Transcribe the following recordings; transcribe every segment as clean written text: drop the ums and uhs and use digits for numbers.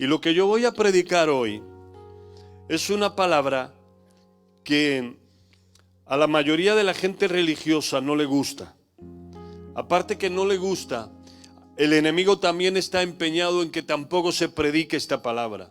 Y lo que yo voy a predicar hoy es una palabra que a la mayoría de la gente religiosa no le gusta. Aparte que no le gusta, el enemigo también está empeñado en que tampoco se predique esta palabra.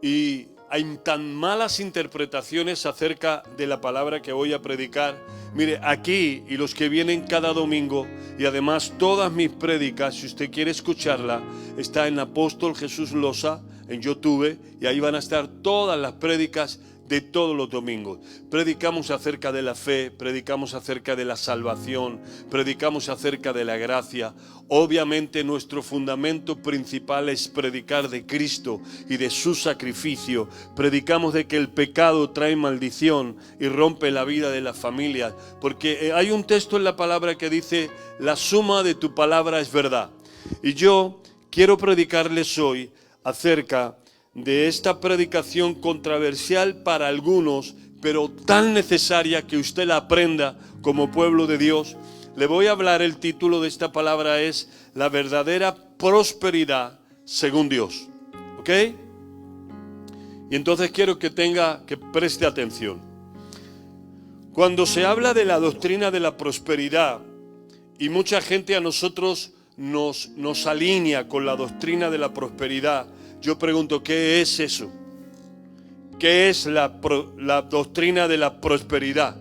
Y hay tan malas interpretaciones acerca de la palabra que voy a predicar. Mire, aquí y los que vienen cada domingo, y además todas mis prédicas, si usted quiere escucharla, está en Apóstol Jesús Loza, en YouTube, y ahí van a estar todas las prédicas de todos los domingos. Predicamos acerca de la fe, predicamos acerca de la salvación, predicamos acerca de la gracia. Obviamente nuestro fundamento principal es predicar de Cristo y de su sacrificio. Predicamos de que el pecado trae maldición y rompe la vida de las familias, porque hay un texto en la palabra que dice: la suma de tu palabra es verdad. Y yo quiero predicarles hoy acerca de esta predicación controversial para algunos, pero tan necesaria que usted la aprenda como pueblo de Dios. Le voy a hablar, el título de esta palabra es La verdadera prosperidad según Dios. ¿Ok? Y entonces quiero que preste atención. Cuando se habla de la doctrina de la prosperidad, y mucha gente a nosotros nos alinea con la doctrina de la prosperidad, yo pregunto, ¿qué es eso? ¿Qué es la doctrina de la prosperidad?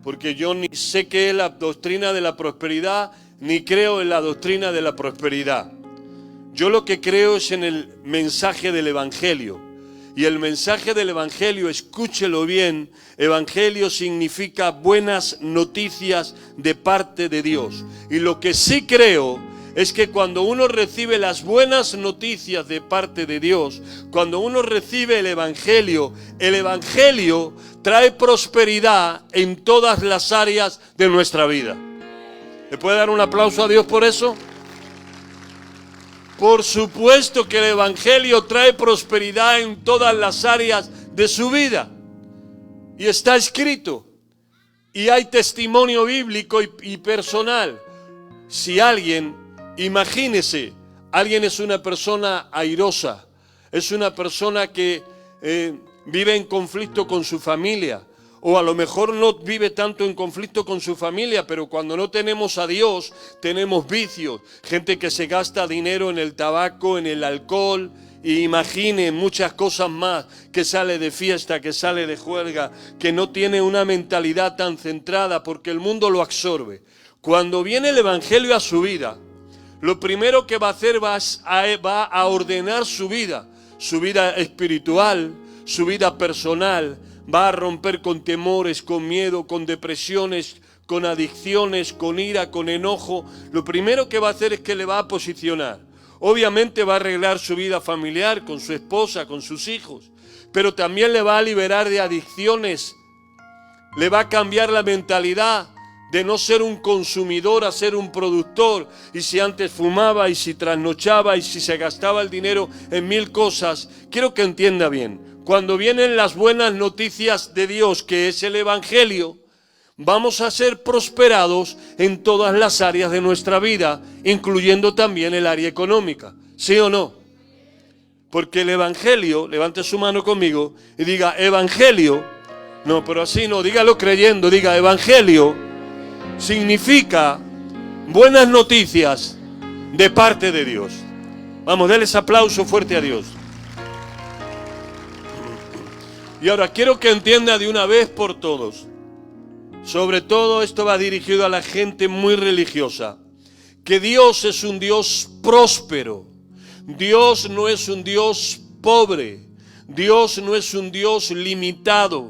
Porque yo ni sé qué es la doctrina de la prosperidad, ni creo en la doctrina de la prosperidad. Yo lo que creo es en el mensaje del Evangelio. Y el mensaje del Evangelio, escúchelo bien, Evangelio significa buenas noticias de parte de Dios. Y lo que sí creo es que cuando uno recibe las buenas noticias de parte de Dios, cuando uno recibe el Evangelio trae prosperidad en todas las áreas de nuestra vida. ¿Le puede dar un aplauso a Dios por eso? Por supuesto que el Evangelio trae prosperidad en todas las áreas de su vida. Y está escrito. Y hay testimonio bíblico y personal. Si imagínese, alguien es una persona airosa, es una persona que vive en conflicto con su familia, o a lo mejor no vive tanto en conflicto con su familia, pero cuando no tenemos a Dios, tenemos vicios, gente que se gasta dinero en el tabaco, en el alcohol, y imagine muchas cosas más, que sale de fiesta, que sale de juerga, que no tiene una mentalidad tan centrada porque el mundo lo absorbe. Cuando viene el Evangelio a su vida, lo primero que va a hacer va a ordenar su vida espiritual, su vida personal, va a romper con temores, con miedo, con depresiones, con adicciones, con ira, con enojo. Lo primero que va a hacer es que le va a posicionar. Obviamente va a arreglar su vida familiar con su esposa, con sus hijos, pero también le va a liberar de adicciones, le va a cambiar la mentalidad de no ser un consumidor a ser un productor. Y si antes fumaba, y si trasnochaba, y si se gastaba el dinero en mil cosas, quiero que entienda bien, cuando vienen las buenas noticias de Dios, que es el Evangelio, vamos a ser prosperados en todas las áreas de nuestra vida, incluyendo también el área económica. ¿Sí o no? Porque el Evangelio, levante su mano conmigo y diga Evangelio. No, pero así no, dígalo creyendo, diga Evangelio significa buenas noticias de parte de Dios. Vamos, denles aplauso fuerte a Dios. Y ahora quiero que entienda de una vez por todos, sobre todo esto va dirigido a la gente muy religiosa, que Dios es un Dios próspero. Dios no es un Dios pobre. Dios no es un Dios limitado.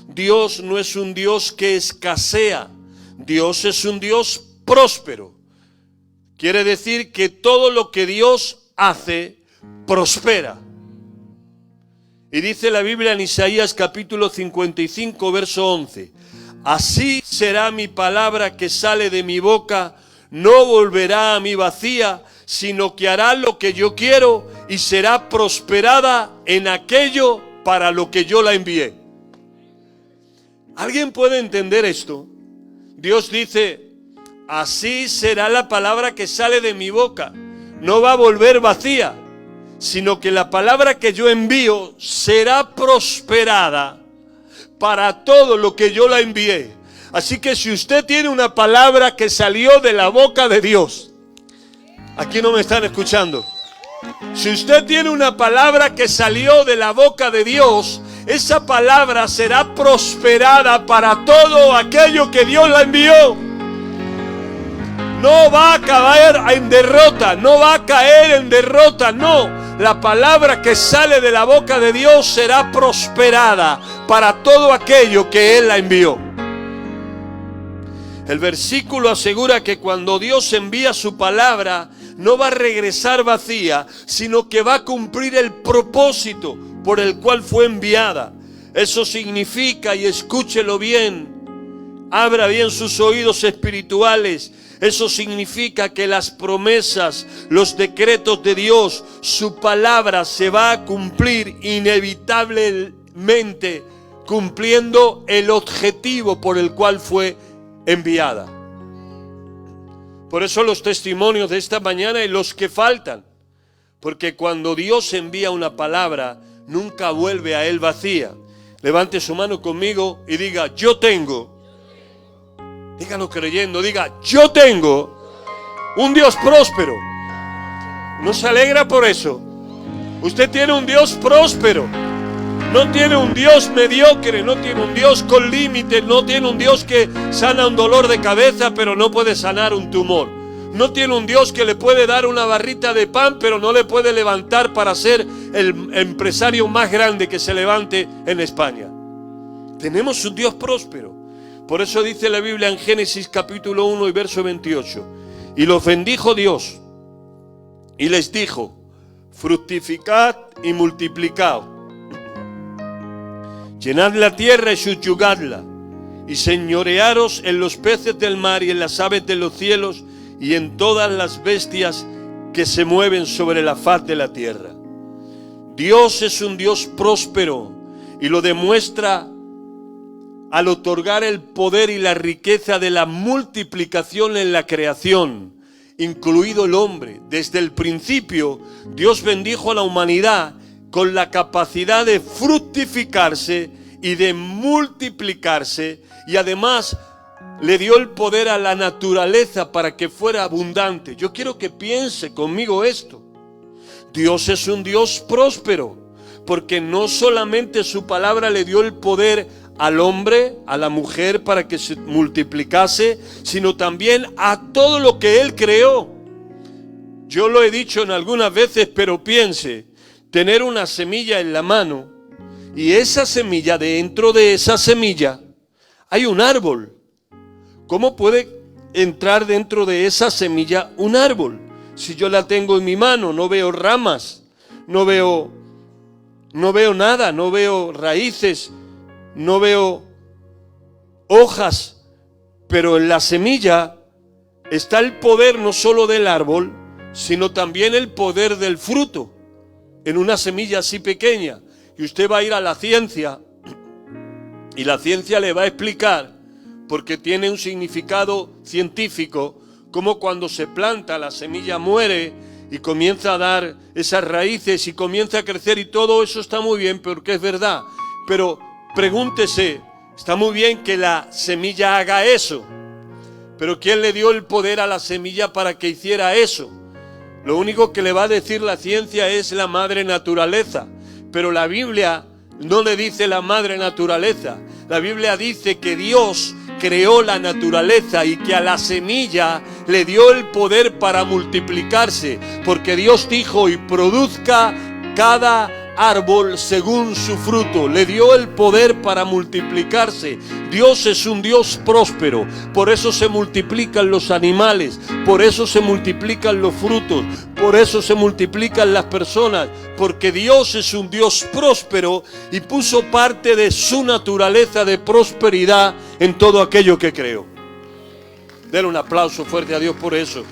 Dios no es un Dios que escasea. Dios es un Dios próspero. Quiere decir que todo lo que Dios hace prospera. Y dice la Biblia en Isaías capítulo 55, verso 11. Así será mi palabra que sale de mi boca, no volverá a mí vacía, sino que hará lo que yo quiero y será prosperada en aquello para lo que yo la envié. ¿Alguien puede entender esto? Dios dice, así será la palabra que sale de mi boca, no va a volver vacía, sino que la palabra que yo envío será prosperada para todo lo que yo la envié. Así que si usted tiene una palabra que salió de la boca de Dios, aquí no me están escuchando. Si usted tiene una palabra que salió de la boca de Dios, esa palabra será prosperada para todo aquello que Dios la envió. No va a caer en derrota, no va a caer en derrota, no. La palabra que sale de la boca de Dios será prosperada para todo aquello que Él la envió. El versículo asegura que cuando Dios envía su palabra, no va a regresar vacía, sino que va a cumplir el propósito por el cual fue enviada. Eso significa, y escúchelo bien, abra bien sus oídos espirituales, eso significa que las promesas, los decretos de Dios, su palabra se va a cumplir inevitablemente, cumpliendo el objetivo por el cual fue enviada. Por eso los testimonios de esta mañana y los que faltan, porque cuando Dios envía una palabra, nunca vuelve a Él vacía. Levante su mano conmigo y diga: yo tengo. Dígalo creyendo, diga: yo tengo un Dios próspero. ¿No se alegra por eso? Usted tiene un Dios próspero. No tiene un Dios mediocre, no tiene un Dios con límites, no tiene un Dios que sana un dolor de cabeza pero no puede sanar un tumor. No tiene un Dios que le puede dar una barrita de pan pero no le puede levantar para ser el empresario más grande que se levante en España. Tenemos un Dios próspero. Por eso dice la Biblia en Génesis capítulo 1 y verso 28. Y los bendijo Dios y les dijo: fructificad y multiplicaos. Llenad la tierra y subyugadla, y señorearos en los peces del mar y en las aves de los cielos y en todas las bestias que se mueven sobre la faz de la tierra. Dios es un Dios próspero y lo demuestra al otorgar el poder y la riqueza de la multiplicación en la creación, incluido el hombre. Desde el principio, Dios bendijo a la humanidad con la capacidad de fructificarse y de multiplicarse, y además le dio el poder a la naturaleza para que fuera abundante. Yo quiero que piense conmigo esto. Dios es un Dios próspero, porque no solamente su palabra le dio el poder al hombre, a la mujer para que se multiplicase, sino también a todo lo que Él creó. Yo lo he dicho en algunas veces, pero piense, tener una semilla en la mano y esa semilla, dentro de esa semilla hay un árbol. ¿Cómo puede entrar dentro de esa semilla un árbol? Si yo la tengo en mi mano, no veo ramas, no veo nada, no veo raíces, no veo hojas, pero en la semilla está el poder no solo del árbol, sino también el poder del fruto. En una semilla así pequeña, y usted va a ir a la ciencia y la ciencia le va a explicar, porque tiene un significado científico, como cuando se planta la semilla muere y comienza a dar esas raíces y comienza a crecer, y todo eso está muy bien porque es verdad, pero pregúntese, está muy bien que la semilla haga eso, pero ¿quién le dio el poder a la semilla para que hiciera eso? Lo único que le va a decir la ciencia es la madre naturaleza, pero la Biblia no le dice la madre naturaleza. La Biblia dice que Dios creó la naturaleza y que a la semilla le dio el poder para multiplicarse, porque Dios dijo: y produzca cada árbol según su fruto. Le dio el poder para multiplicarse. Dios es un Dios próspero, por eso se multiplican los animales, por eso se multiplican los frutos, por eso se multiplican las personas, porque Dios es un Dios próspero y puso parte de su naturaleza de prosperidad en todo aquello que creó. Denle un aplauso fuerte a Dios por eso.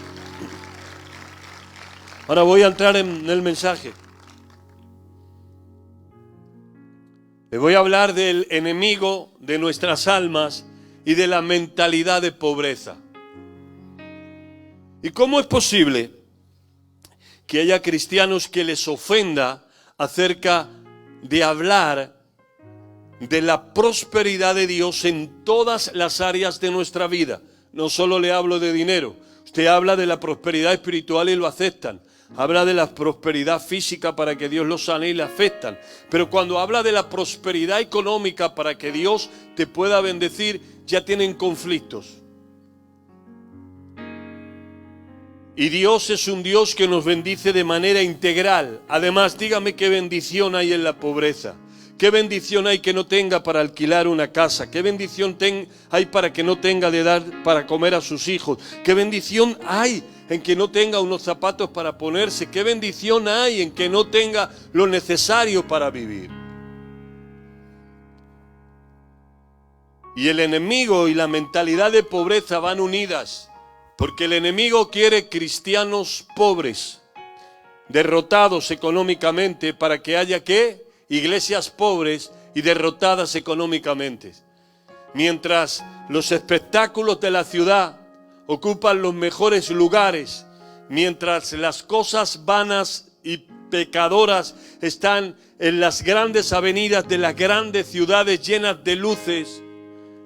Ahora voy a entrar en el mensaje. Le voy a hablar del enemigo de nuestras almas y de la mentalidad de pobreza. ¿Y cómo es posible que haya cristianos que les ofenda acerca de hablar de la prosperidad de Dios en todas las áreas de nuestra vida. No solo le hablo de dinero. Usted habla de la prosperidad espiritual y lo aceptan. Habla de la prosperidad física para que Dios lo sane y la aceptan. Pero cuando habla de la prosperidad económica para que Dios te pueda bendecir, ya tienen conflictos. Y Dios es un Dios que nos bendice de manera integral. Además, dígame qué bendición hay en la pobreza. Qué bendición hay que no tenga para alquilar una casa. Qué bendición hay para que no tenga de dar para comer a sus hijos. Qué bendición hay en que no tenga unos zapatos para ponerse. Qué bendición hay en que no tenga lo necesario para vivir. Y el enemigo y la mentalidad de pobreza van unidas. Porque el enemigo quiere cristianos pobres, derrotados económicamente, para que haya ¿qué? Iglesias pobres y derrotadas económicamente. Mientras los espectáculos de la ciudad ocupan los mejores lugares, mientras las cosas vanas y pecadoras están en las grandes avenidas de las grandes ciudades llenas de luces,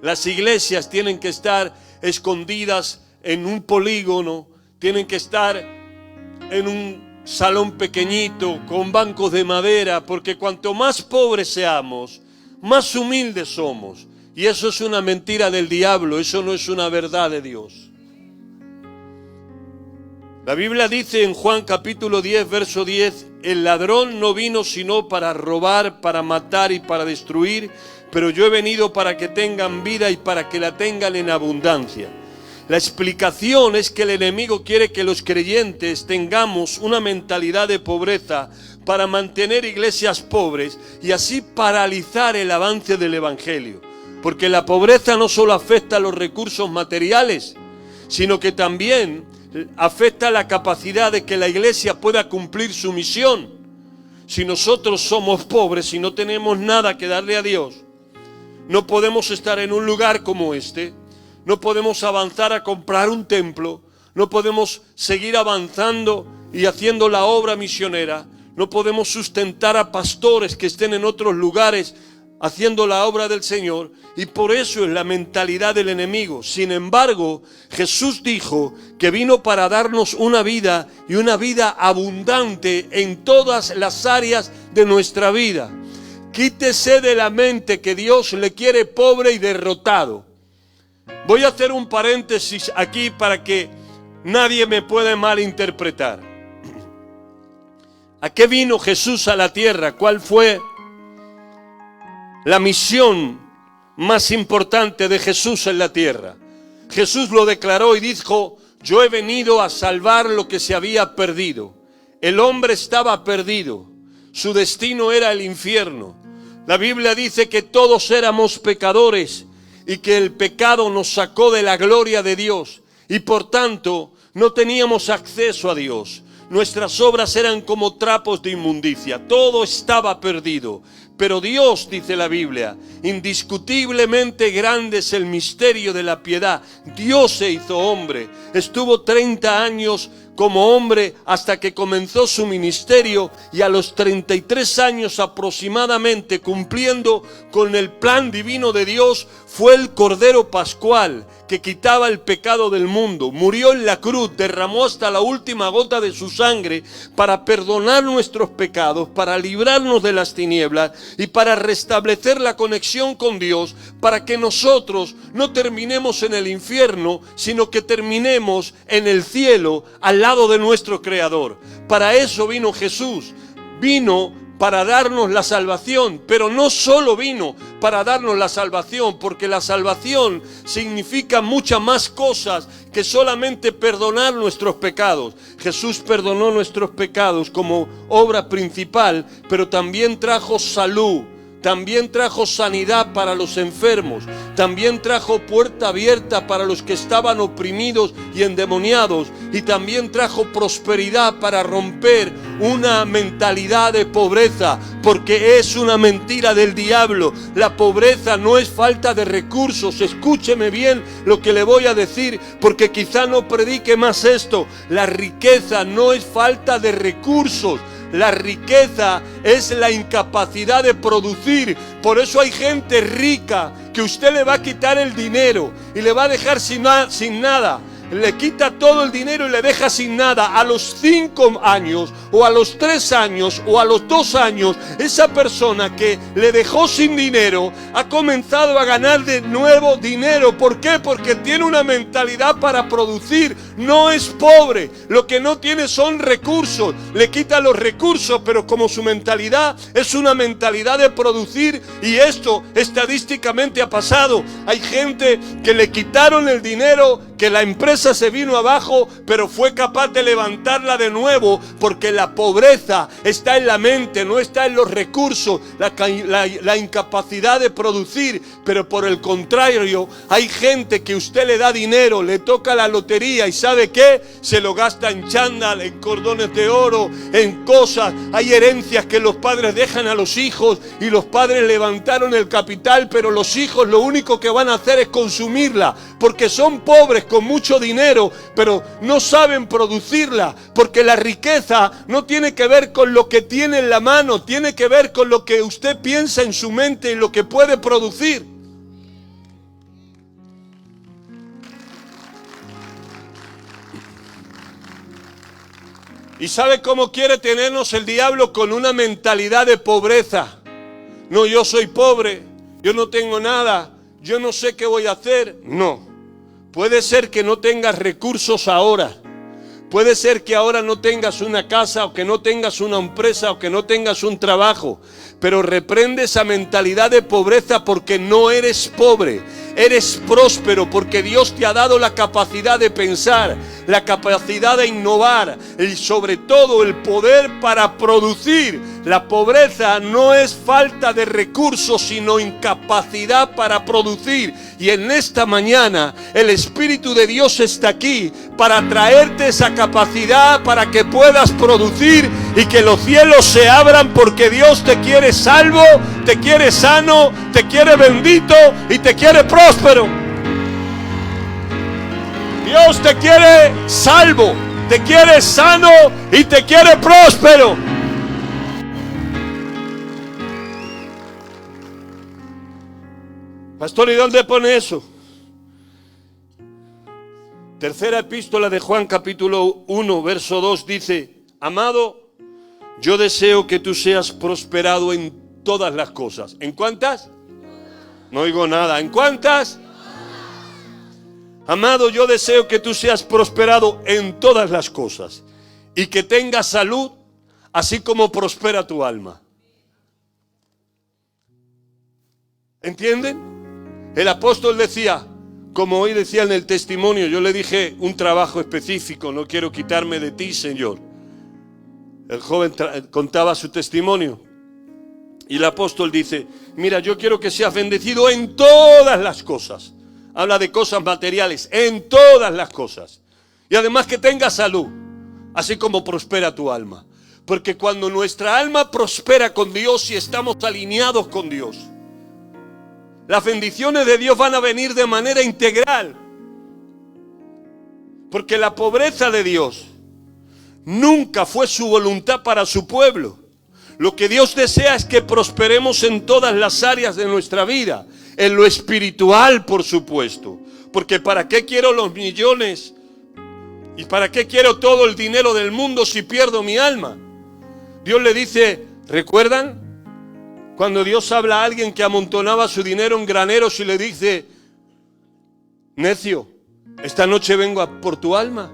las iglesias tienen que estar escondidas en un polígono, tienen que estar en un salón pequeñito con bancos de madera, porque cuanto más pobres seamos, más humildes somos. Y eso es una mentira del diablo, eso no es una verdad de Dios. La Biblia dice en Juan capítulo 10, verso 10, el ladrón no vino sino para robar, para matar y para destruir, pero yo he venido para que tengan vida y para que la tengan en abundancia. La explicación es que el enemigo quiere que los creyentes tengamos una mentalidad de pobreza para mantener iglesias pobres y así paralizar el avance del evangelio. Porque la pobreza no solo afecta a los recursos materiales, sino que también afecta la capacidad de que la iglesia pueda cumplir su misión. Si nosotros somos pobres y no tenemos nada que darle a Dios, no podemos estar en un lugar como este. No podemos avanzar a comprar un templo, no podemos seguir avanzando y haciendo la obra misionera, no podemos sustentar a pastores que estén en otros lugares haciendo la obra del Señor, y por eso es la mentalidad del enemigo. Sin embargo, Jesús dijo que vino para darnos una vida y una vida abundante en todas las áreas de nuestra vida. Quítese de la mente que Dios le quiere pobre y derrotado. Voy a hacer un paréntesis aquí para que nadie me pueda malinterpretar. ¿A qué vino Jesús a la tierra? ¿Cuál fue la misión más importante de Jesús en la tierra? Jesús lo declaró y dijo: yo he venido a salvar lo que se había perdido. El hombre estaba perdido. Su destino era el infierno. La Biblia dice que todos éramos pecadores y que el pecado nos sacó de la gloria de Dios y por tanto no teníamos acceso a Dios. Nuestras obras eran como trapos de inmundicia, todo estaba perdido. Pero Dios, dice la Biblia, indiscutiblemente grande es el misterio de la piedad. Dios se hizo hombre, estuvo 30 años como hombre hasta que comenzó su ministerio y a los 33 años aproximadamente, cumpliendo con el plan divino de Dios, fue el Cordero Pascual que quitaba el pecado del mundo. Murió en la cruz, derramó hasta la última gota de su sangre para perdonar nuestros pecados, para librarnos de las tinieblas y para restablecer la conexión con Dios, para que nosotros no terminemos en el infierno, sino que terminemos en el cielo al lado de nuestro Creador. Para eso vino Jesús, vino para darnos la salvación, pero no solo vino para darnos la salvación, porque la salvación significa muchas más cosas que solamente perdonar nuestros pecados. Jesús perdonó nuestros pecados como obra principal, pero también trajo salud. También trajo sanidad para los enfermos. También trajo puerta abierta para los que estaban oprimidos y endemoniados. Y también trajo prosperidad para romper una mentalidad de pobreza, porque es una mentira del diablo. La pobreza no es falta de recursos. Escúcheme bien lo que le voy a decir, porque quizá no predique más esto. La riqueza no es falta de recursos. La riqueza es la incapacidad de producir. Por eso hay gente rica que usted le va a quitar el dinero y le va a dejar sin nada. Le quita todo el dinero y le deja sin nada. A los 5 años o a los 3 años o a los 2 años, esa persona que le dejó sin dinero ha comenzado a ganar de nuevo dinero. ¿Por qué? Porque tiene una mentalidad para producir. No es pobre. Lo que no tiene son recursos. Le quita los recursos, pero como su mentalidad es una mentalidad de producir, y esto estadísticamente ha pasado. Hay gente que le quitaron el dinero, que la empresa se vino abajo, pero fue capaz de levantarla de nuevo, porque la pobreza está en la mente, no está en los recursos, la incapacidad de producir. Pero por el contrario, hay gente que usted le da dinero, le toca la lotería y ¿sabe qué? Se lo gasta en chándal, en cordones de oro, en cosas. Hay herencias que los padres dejan a los hijos y los padres levantaron el capital, pero los hijos lo único que van a hacer es consumirla, porque son pobres con mucho dinero, pero no saben producirla, porque la riqueza no tiene que ver con lo que tiene en la mano, tiene que ver con lo que usted piensa en su mente y lo que puede producir. ¿Y sabe cómo quiere tenernos el diablo? Con una mentalidad de pobreza. No, yo soy pobre, yo no tengo nada, yo no sé qué voy a hacer. No. Puede ser que no tengas recursos ahora. Puede ser que ahora no tengas una casa, o que no tengas una empresa, o que no tengas un trabajo. Pero reprende esa mentalidad de pobreza, porque no eres pobre. Eres próspero porque Dios te ha dado la capacidad de pensar, la capacidad de innovar y sobre todo el poder para producir. La pobreza no es falta de recursos, sino incapacidad para producir. Y en esta mañana el Espíritu de Dios está aquí para traerte esa capacidad para que puedas producir y que los cielos se abran, porque Dios te quiere salvo, te quiere sano, te quiere bendito y te quiere próspero. Dios te quiere salvo, te quiere sano y te quiere próspero. Pastor, ¿y dónde pone eso? Tercera epístola de Juan, capítulo 1, verso 2, dice: amado, yo deseo que tú seas prosperado en todas las cosas. ¿En cuántas? No oigo nada. ¿En cuántas? Amado, yo deseo que tú seas prosperado en todas las cosas y que tengas salud, así como prospera tu alma. ¿Entienden? El apóstol decía, como hoy decía en el testimonio, yo le dije un trabajo específico: no quiero quitarme de ti, Señor. El joven contaba su testimonio y el apóstol dice: mira, yo quiero que seas bendecido en todas las cosas. Habla de cosas materiales, en todas las cosas. Y además que tengas salud, así como prospera tu alma. Porque cuando nuestra alma prospera con Dios y estamos alineados con Dios, las bendiciones de Dios van a venir de manera integral. Porque la pobreza de Dios nunca fue su voluntad para su pueblo. Lo que Dios desea es que prosperemos en todas las áreas de nuestra vida. En lo espiritual, por supuesto. Porque ¿para qué quiero los millones? ¿Y para qué quiero todo el dinero del mundo si pierdo mi alma? Dios le dice, ¿recuerdan? Cuando Dios habla a alguien que amontonaba su dinero en graneros y le dice: necio, esta noche vengo por tu alma.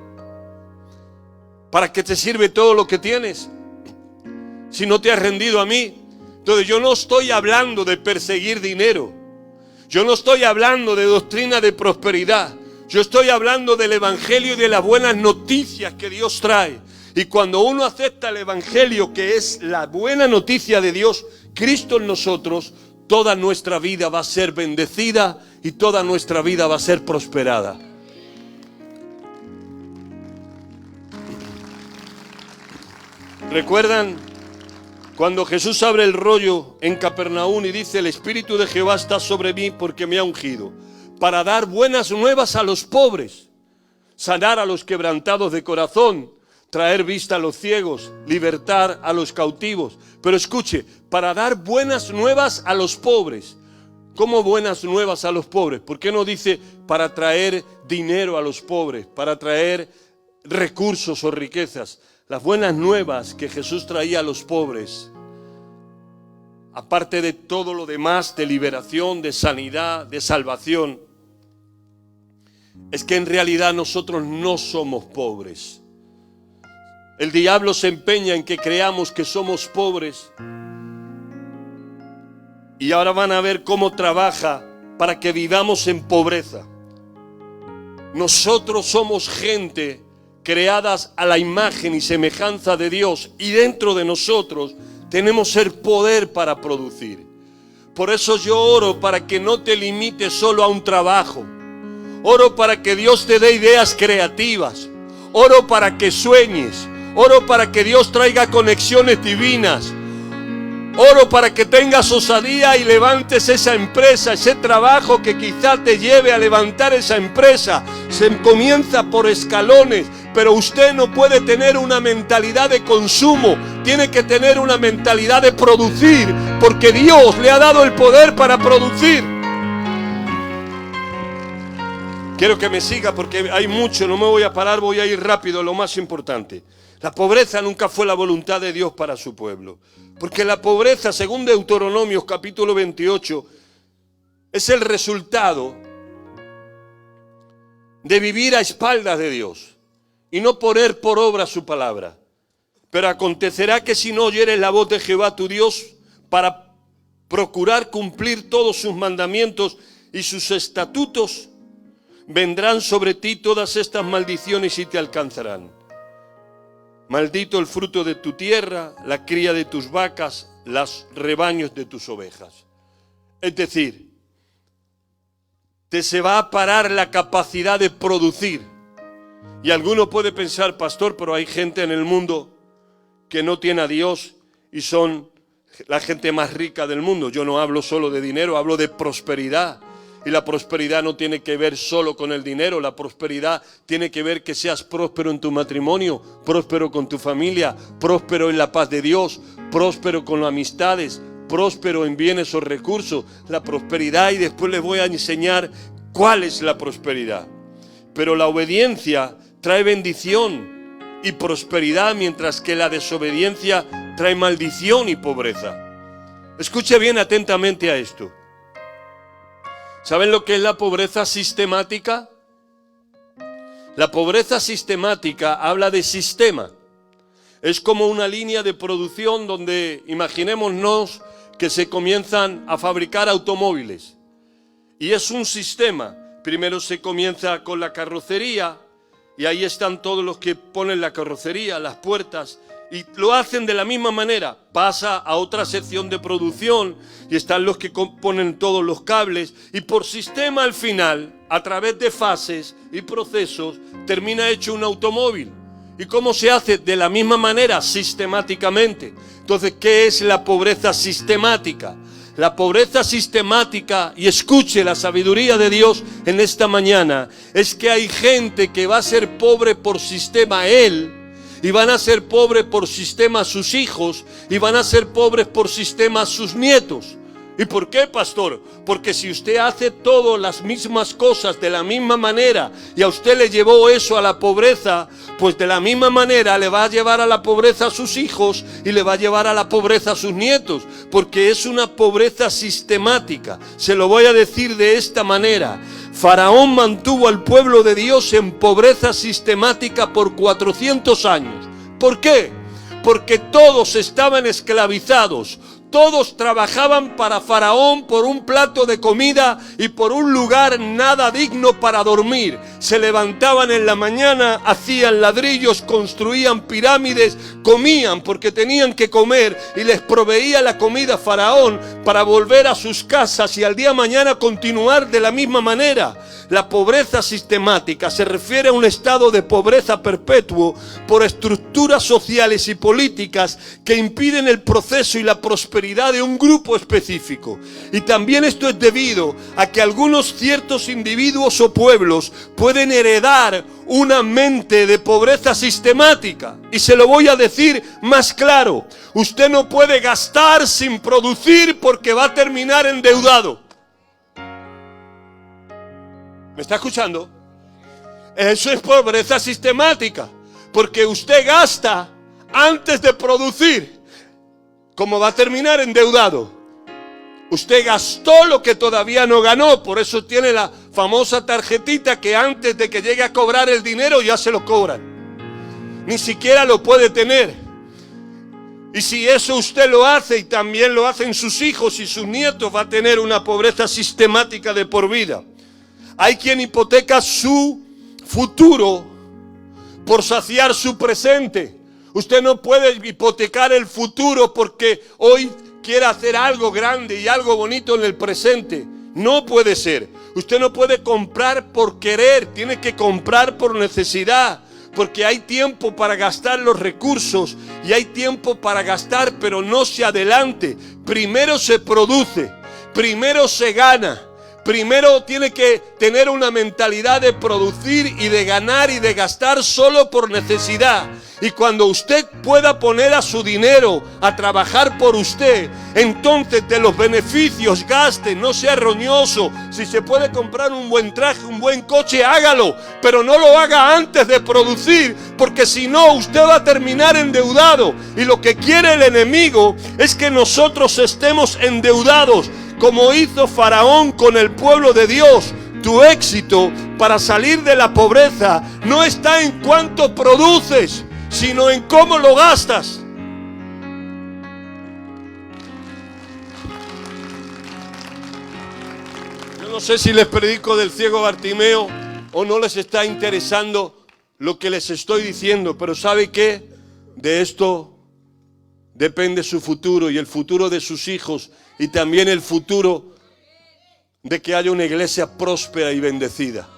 ¿Para qué te sirve todo lo que tienes si no te has rendido a mí? Entonces yo no estoy hablando de perseguir dinero. Yo no estoy hablando de doctrina de prosperidad. Yo estoy hablando del evangelio y de las buenas noticias que Dios trae. Y cuando uno acepta el evangelio, que es la buena noticia de Dios, Cristo en nosotros, toda nuestra vida va a ser bendecida y toda nuestra vida va a ser prosperada. ¿Recuerdan cuando Jesús abre el rollo en Capernaum y dice: el Espíritu de Jehová está sobre mí porque me ha ungido para dar buenas nuevas a los pobres, sanar a los quebrantados de corazón, traer vista a los ciegos, libertar a los cautivos? Pero escuche, para dar buenas nuevas a los pobres. ¿Cómo buenas nuevas a los pobres? ¿Por qué no dice para traer dinero a los pobres, para traer recursos o riquezas? Las buenas nuevas que Jesús traía a los pobres, aparte de todo lo demás, de liberación, de sanidad, de salvación, es que en realidad nosotros no somos pobres. El diablo se empeña en que creamos que somos pobres. Y ahora van a ver cómo trabaja para que vivamos en pobreza. Nosotros somos gente creadas a la imagen y semejanza de Dios, y dentro de nosotros tenemos el poder para producir. Por eso yo oro para que no te limites solo a un trabajo. Oro para que Dios te dé ideas creativas. Oro para que sueñes. Oro para que Dios traiga conexiones divinas. Oro para que tengas osadía y levantes esa empresa, ese trabajo que quizá te lleve a levantar esa empresa. Se comienza por escalones, pero usted no puede tener una mentalidad de consumo, tiene que tener una mentalidad de producir, porque Dios le ha dado el poder para producir. Quiero que me siga porque hay mucho, no me voy a parar, voy a ir rápido, lo más importante. La pobreza nunca fue la voluntad de Dios para su pueblo. Porque la pobreza, según Deuteronomios capítulo 28, es el resultado de vivir a espaldas de Dios y no poner por obra su palabra. Pero acontecerá que si no oyeres la voz de Jehová tu Dios para procurar cumplir todos sus mandamientos y sus estatutos, vendrán sobre ti todas estas maldiciones y te alcanzarán. Maldito el fruto de tu tierra, la cría de tus vacas, los rebaños de tus ovejas. Es decir, te se va a parar la capacidad de producir. Y alguno puede pensar: pastor, pero hay gente en el mundo que no tiene a Dios y son la gente más rica del mundo. Yo no hablo solo de dinero, hablo de prosperidad. Y la prosperidad no tiene que ver solo con el dinero. La prosperidad tiene que ver que seas próspero en tu matrimonio, próspero con tu familia, próspero en la paz de Dios, próspero con las amistades, próspero en bienes o recursos. La prosperidad, y después les voy a enseñar cuál es la prosperidad. Pero la obediencia trae bendición y prosperidad, mientras que la desobediencia trae maldición y pobreza. Escuche bien atentamente a esto. ¿Saben lo que es la pobreza sistemática? La pobreza sistemática habla de sistema. Es como una línea de producción donde, imaginémonos que se comienzan a fabricar automóviles. Y es un sistema. Primero se comienza con la carrocería, y ahí están todos los que ponen la carrocería, las puertas, y lo hacen de la misma manera. Pasa a otra sección de producción y están los que ponen todos los cables, y por sistema al final, a través de fases y procesos, termina hecho un automóvil. ¿Y cómo se hace? De la misma manera, sistemáticamente. Entonces, ¿qué es la pobreza sistemática? La pobreza sistemática, y escuche la sabiduría de Dios en esta mañana, es que hay gente que va a ser pobre por sistema él, y van a ser pobres por sistema sus hijos, y van a ser pobres por sistema sus nietos. ¿Y por qué, pastor? Porque si usted hace todas las mismas cosas de la misma manera y a usted le llevó eso a la pobreza, pues de la misma manera le va a llevar a la pobreza a sus hijos y le va a llevar a la pobreza a sus nietos, porque es una pobreza sistemática. Se lo voy a decir de esta manera: Faraón mantuvo al pueblo de Dios en pobreza sistemática por 400 años. ¿Por qué? Porque todos estaban esclavizados. Todos trabajaban para Faraón por un plato de comida y por un lugar nada digno para dormir. se levantaban en la mañana, hacían ladrillos, construían pirámides, comían porque tenían que comer y les proveía la comida Faraón para volver a sus casas y al día mañana continuar de la misma manera. La pobreza sistemática se refiere a un estado de pobreza perpetuo por estructuras sociales y políticas que impiden el proceso y la prosperidad de un grupo específico. Y también esto es debido a que algunos ciertos individuos o pueblos pueden heredar una mente de pobreza sistemática. Y se lo voy a decir más claro: usted no puede gastar sin producir porque va a terminar endeudado. ¿Me está escuchando? Eso es pobreza sistemática, porque usted gasta antes de producir. ¿Cómo va a terminar endeudado? Usted gastó lo que todavía no ganó, por eso tiene la famosa tarjetita que antes de que llegue a cobrar el dinero ya se lo cobran. Ni siquiera lo puede tener. Y si eso usted lo hace y también lo hacen sus hijos y sus nietos, va a tener una pobreza sistemática de por vida. Hay quien hipoteca su futuro por saciar su presente. Usted no puede hipotecar el futuro porque hoy quiere hacer algo grande y algo bonito en el presente. No puede ser. Usted no puede comprar por querer, tiene que comprar por necesidad. Porque hay tiempo para gastar los recursos y hay tiempo para gastar, pero no se adelante. Primero se produce, primero se gana. Primero tiene que tener una mentalidad de producir y de ganar y de gastar solo por necesidad. Y cuando usted pueda poner a su dinero a trabajar por usted, entonces de los beneficios gaste, no sea roñoso. Si se puede comprar un buen traje, un buen coche, hágalo. Pero no lo haga antes de producir, porque si no usted va a terminar endeudado. Y lo que quiere el enemigo es que nosotros estemos endeudados, como hizo Faraón con el pueblo de Dios. Tu éxito para salir de la pobreza no está en cuánto produces, sino en cómo lo gastas. Yo no sé si les predico del ciego Bartimeo o no les está interesando lo que les estoy diciendo, pero ¿sabe qué? De esto depende su futuro y el futuro de sus hijos y también el futuro de que haya una iglesia próspera y bendecida.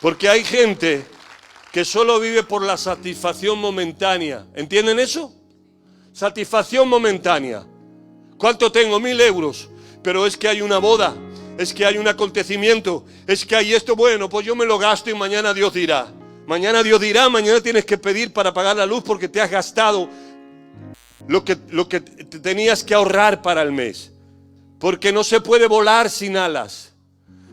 Porque hay gente que solo vive por la satisfacción momentánea. ¿Entienden eso? Satisfacción momentánea. ¿Cuánto tengo? 1.000 euros. Pero es que hay una boda, es que hay un acontecimiento, es que hay esto. Bueno, pues yo me lo gasto y mañana Dios dirá. Mañana Dios dirá, mañana tienes que pedir para pagar la luz porque te has gastado lo que te tenías que ahorrar para el mes. Porque no se puede volar sin alas.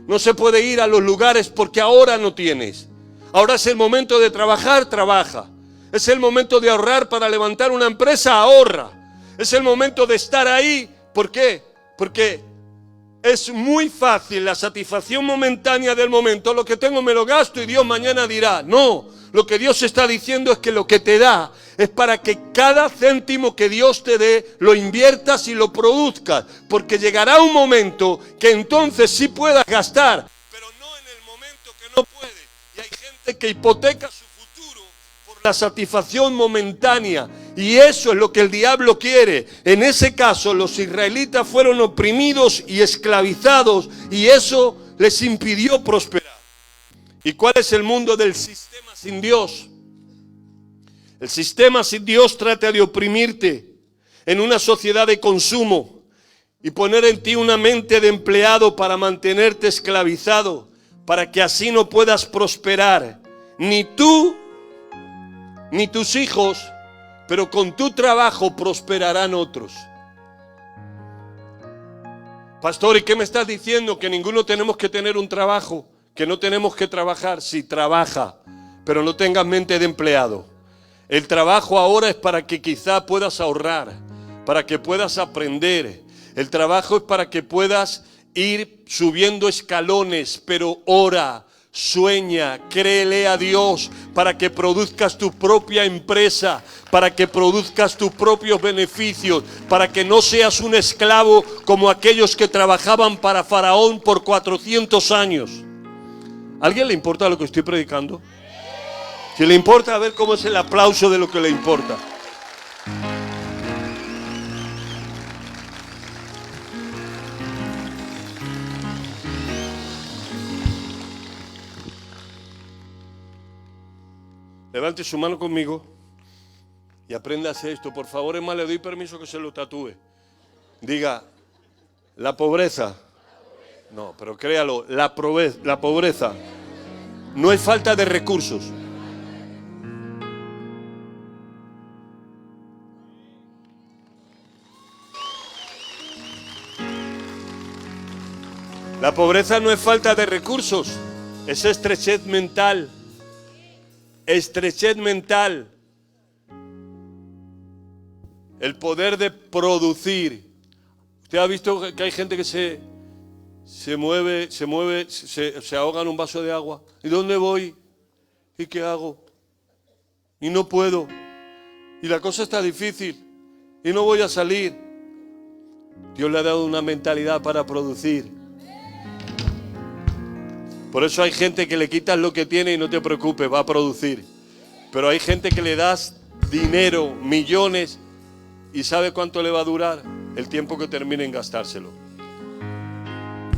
No se puede ir a los lugares porque ahora no tienes. Ahora es el momento de trabajar, trabaja. Es el momento de ahorrar para levantar una empresa, ahorra. Es el momento de estar ahí. ¿Por qué? Porque es muy fácil la satisfacción momentánea del momento. Lo que tengo me lo gasto y Dios mañana dirá. No, lo que Dios está diciendo es que lo que te da es para que cada céntimo que Dios te dé lo inviertas y lo produzcas. Porque llegará un momento que entonces sí puedas gastar, pero no en el momento que no puede. Y hay gente que hipoteca su futuro por la satisfacción momentánea. Y eso es lo que el diablo quiere. En ese caso, los israelitas fueron oprimidos y esclavizados, y eso les impidió prosperar. ¿Y cuál es el mundo del sistema sin Dios? El sistema sin Dios trata de oprimirte en una sociedad de consumo y poner en ti una mente de empleado para mantenerte esclavizado, para que así no puedas prosperar, ni tú, ni tus hijos. Pero con tu trabajo prosperarán otros. Pastor, ¿y qué me estás diciendo? Que ninguno tenemos que tener un trabajo, que no tenemos que trabajar. Sí, trabaja, pero no tengas mente de empleado. El trabajo ahora es para que quizá puedas ahorrar, para que puedas aprender. El trabajo es para que puedas ir subiendo escalones, pero ora, Sueña, créele a Dios para que produzcas tu propia empresa, para que produzcas tus propios beneficios, para que no seas un esclavo como aquellos que trabajaban para Faraón por 400 años. ¿A alguien le importa lo que estoy predicando? Si le importa, a ver cómo es el aplauso de lo que le importa. Levante su mano conmigo y aprenda a hacer esto. Por favor, hermano, le doy permiso que se lo tatúe. Diga, la pobreza. No, pero créalo, la pobreza no es falta de recursos. La pobreza no es falta de recursos, es estrechez mental. Estrechez mental. El poder de producir. Usted ha visto que hay gente que se mueve, se ahoga en un vaso de agua. ¿Y dónde voy? ¿Y qué hago? Y no puedo. Y la cosa está difícil. Y no voy a salir. Dios le ha dado una mentalidad para producir. Por eso hay gente que le quitas lo que tiene y no te preocupes, va a producir. Pero hay gente que le das dinero, millones, y ¿sabe cuánto le va a durar? El tiempo que termine en gastárselo.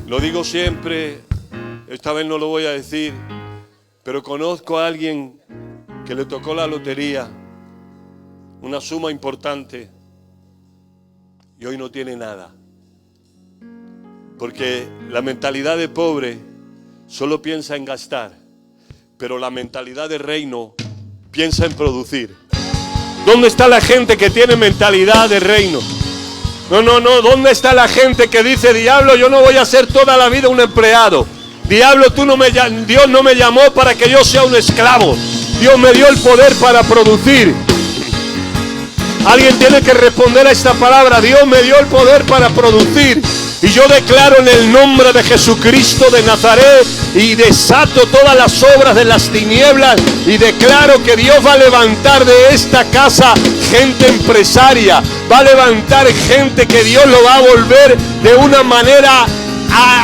Lo digo siempre, esta vez no lo voy a decir, pero conozco a alguien que le tocó la lotería, una suma importante, y hoy no tiene nada. Porque la mentalidad de pobre solo piensa en gastar, pero la mentalidad de reino piensa en producir. ¿Dónde está la gente que tiene mentalidad de reino? No. ¿Dónde está la gente que dice, diablo, yo no voy a ser toda la vida un empleado? Diablo, Dios no me llamó para que yo sea un esclavo. Dios me dio el poder para producir. Alguien tiene que responder a esta palabra. Dios me dio el poder para producir. Y yo declaro en el nombre de Jesucristo de Nazaret y desato todas las obras de las tinieblas y declaro que Dios va a levantar de esta casa gente empresaria, va a levantar gente que Dios lo va a volver de una manera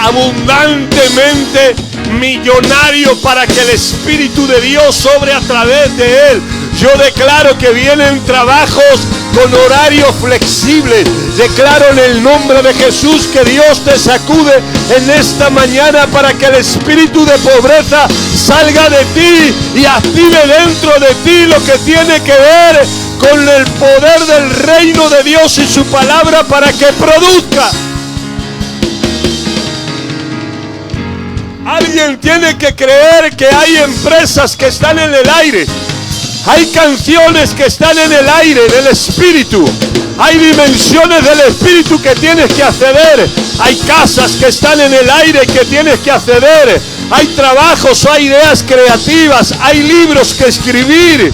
abundantemente millonario para que el Espíritu de Dios sobre a través de él. Yo declaro que vienen trabajos con horarios flexibles. Declaro en el nombre de Jesús que Dios te sacude en esta mañana para que el espíritu de pobreza salga de ti y active dentro de ti lo que tiene que ver con el poder del reino de Dios y su palabra para que produzca. Alguien tiene que creer que hay empresas que están en el aire. Hay canciones que están en el aire del Espíritu. Hay dimensiones del Espíritu que tienes que acceder. Hay casas que están en el aire que tienes que acceder. Hay trabajos, hay ideas creativas, hay libros que escribir.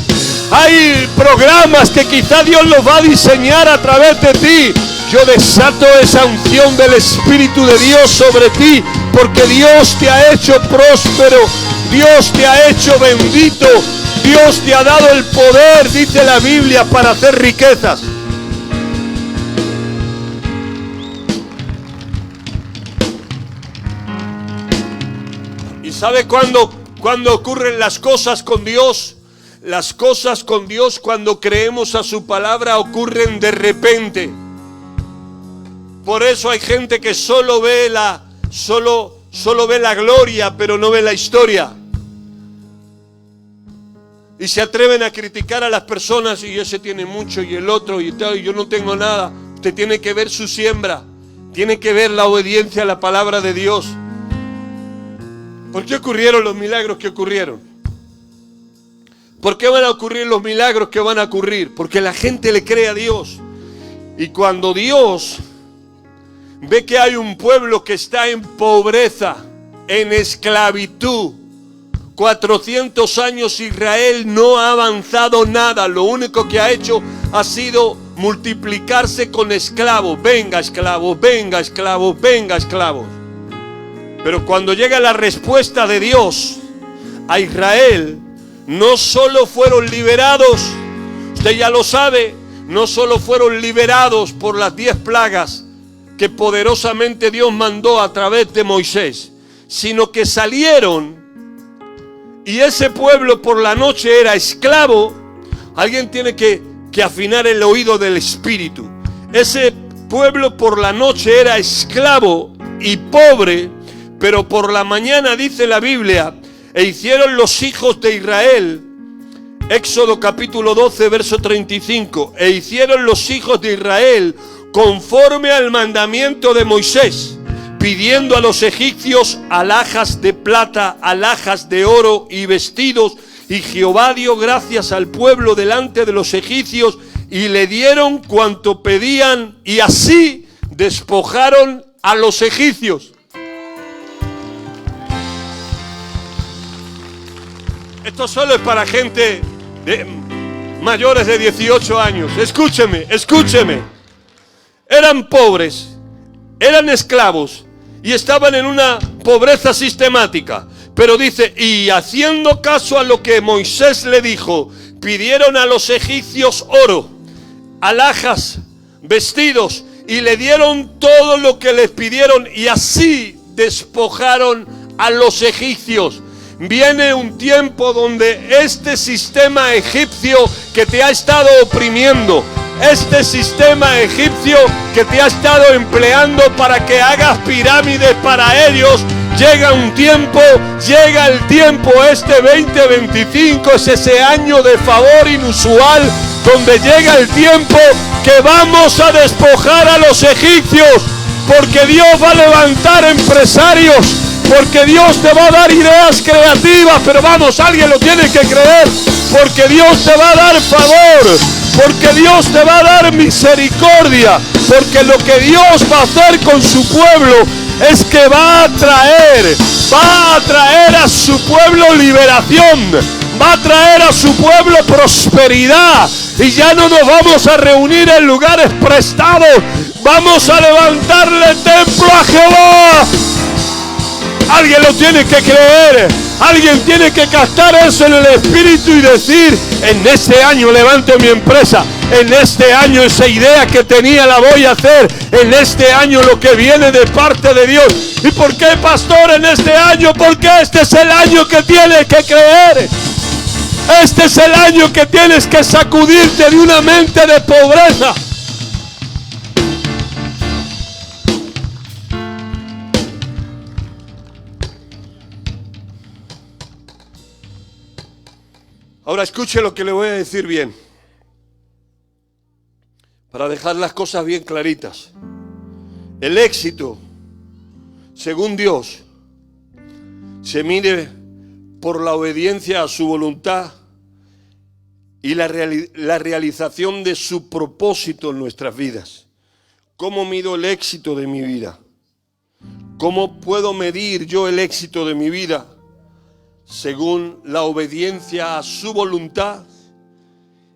Hay programas que quizá Dios los va a diseñar a través de ti. Yo desato esa unción del Espíritu de Dios sobre ti, porque Dios te ha hecho próspero, Dios te ha hecho bendito, Dios te ha dado el poder, dice la Biblia, para hacer riquezas. ¿Y sabe cuándo ocurren las cosas con Dios? Las cosas con Dios, cuando creemos a su palabra, ocurren de repente. Por eso hay gente que solo ve la gloria, pero no ve la historia. Y se atreven a criticar a las personas, y ese tiene mucho y el otro y tal, y yo no tengo nada. Usted tiene que ver su siembra, tiene que ver la obediencia a la palabra de Dios. ¿Por qué ocurrieron los milagros que ocurrieron? ¿Por qué van a ocurrir los milagros que van a ocurrir? Porque la gente le cree a Dios. Y cuando Dios ve que hay un pueblo que está en pobreza, en esclavitud, 400 años Israel no ha avanzado nada. Lo único que ha hecho ha sido multiplicarse con esclavos. Venga esclavos, venga esclavos, venga esclavos. Pero cuando llega la respuesta de Dios, a Israel no solo fueron liberados, usted ya lo sabe, no solo fueron liberados por las 10 plagas que poderosamente Dios mandó a través de Moisés, sino que salieron y ese pueblo por la noche era esclavo. Alguien tiene que afinar el oído del Espíritu. Ese pueblo por la noche era esclavo y pobre, pero por la mañana dice la Biblia, e hicieron los hijos de Israel, Éxodo capítulo 12, verso 35, e hicieron los hijos de Israel conforme al mandamiento de Moisés, pidiendo a los egipcios alhajas de plata, alhajas de oro y vestidos, y Jehová dio gracias al pueblo delante de los egipcios, y le dieron cuanto pedían, y así despojaron a los egipcios. Esto solo es para gente de mayores de 18 años. Escúcheme, escúcheme. Eran pobres, eran esclavos y estaban en una pobreza sistemática. Pero dice, y haciendo caso a lo que Moisés le dijo, pidieron a los egipcios oro, alhajas, vestidos, y le dieron todo lo que les pidieron, y así despojaron a los egipcios. Viene un tiempo donde este sistema egipcio que te ha estado oprimiendo, este sistema egipcio que te ha estado empleando para que hagas pirámides para ellos, llega el tiempo, este 2025 es ese año de favor inusual, donde llega el tiempo que vamos a despojar a los egipcios, porque Dios va a levantar empresarios, porque Dios te va a dar ideas creativas, pero vamos, alguien lo tiene que creer, porque Dios te va a dar favor, porque Dios te va a dar misericordia, porque lo que Dios va a hacer con su pueblo es que va a traer a su pueblo liberación, va a traer a su pueblo prosperidad, y ya no nos vamos a reunir en lugares prestados, vamos a levantarle templo a Jehová. Alguien lo tiene que creer, alguien tiene que captar eso en el espíritu y decir, en este año levanto mi empresa, en este año esa idea que tenía la voy a hacer, en este año lo que viene de parte de Dios. ¿Y por qué, pastor, en este año? Porque este es el año que tienes que creer. Este es el año que tienes que sacudirte de una mente de pobreza. Ahora escuche lo que le voy a decir bien, para dejar las cosas bien claritas. El éxito, según Dios, se mide por la obediencia a su voluntad y la realización de su propósito en nuestras vidas. ¿Cómo mido el éxito de mi vida? ¿Cómo puedo medir yo el éxito de mi vida? Según la obediencia a su voluntad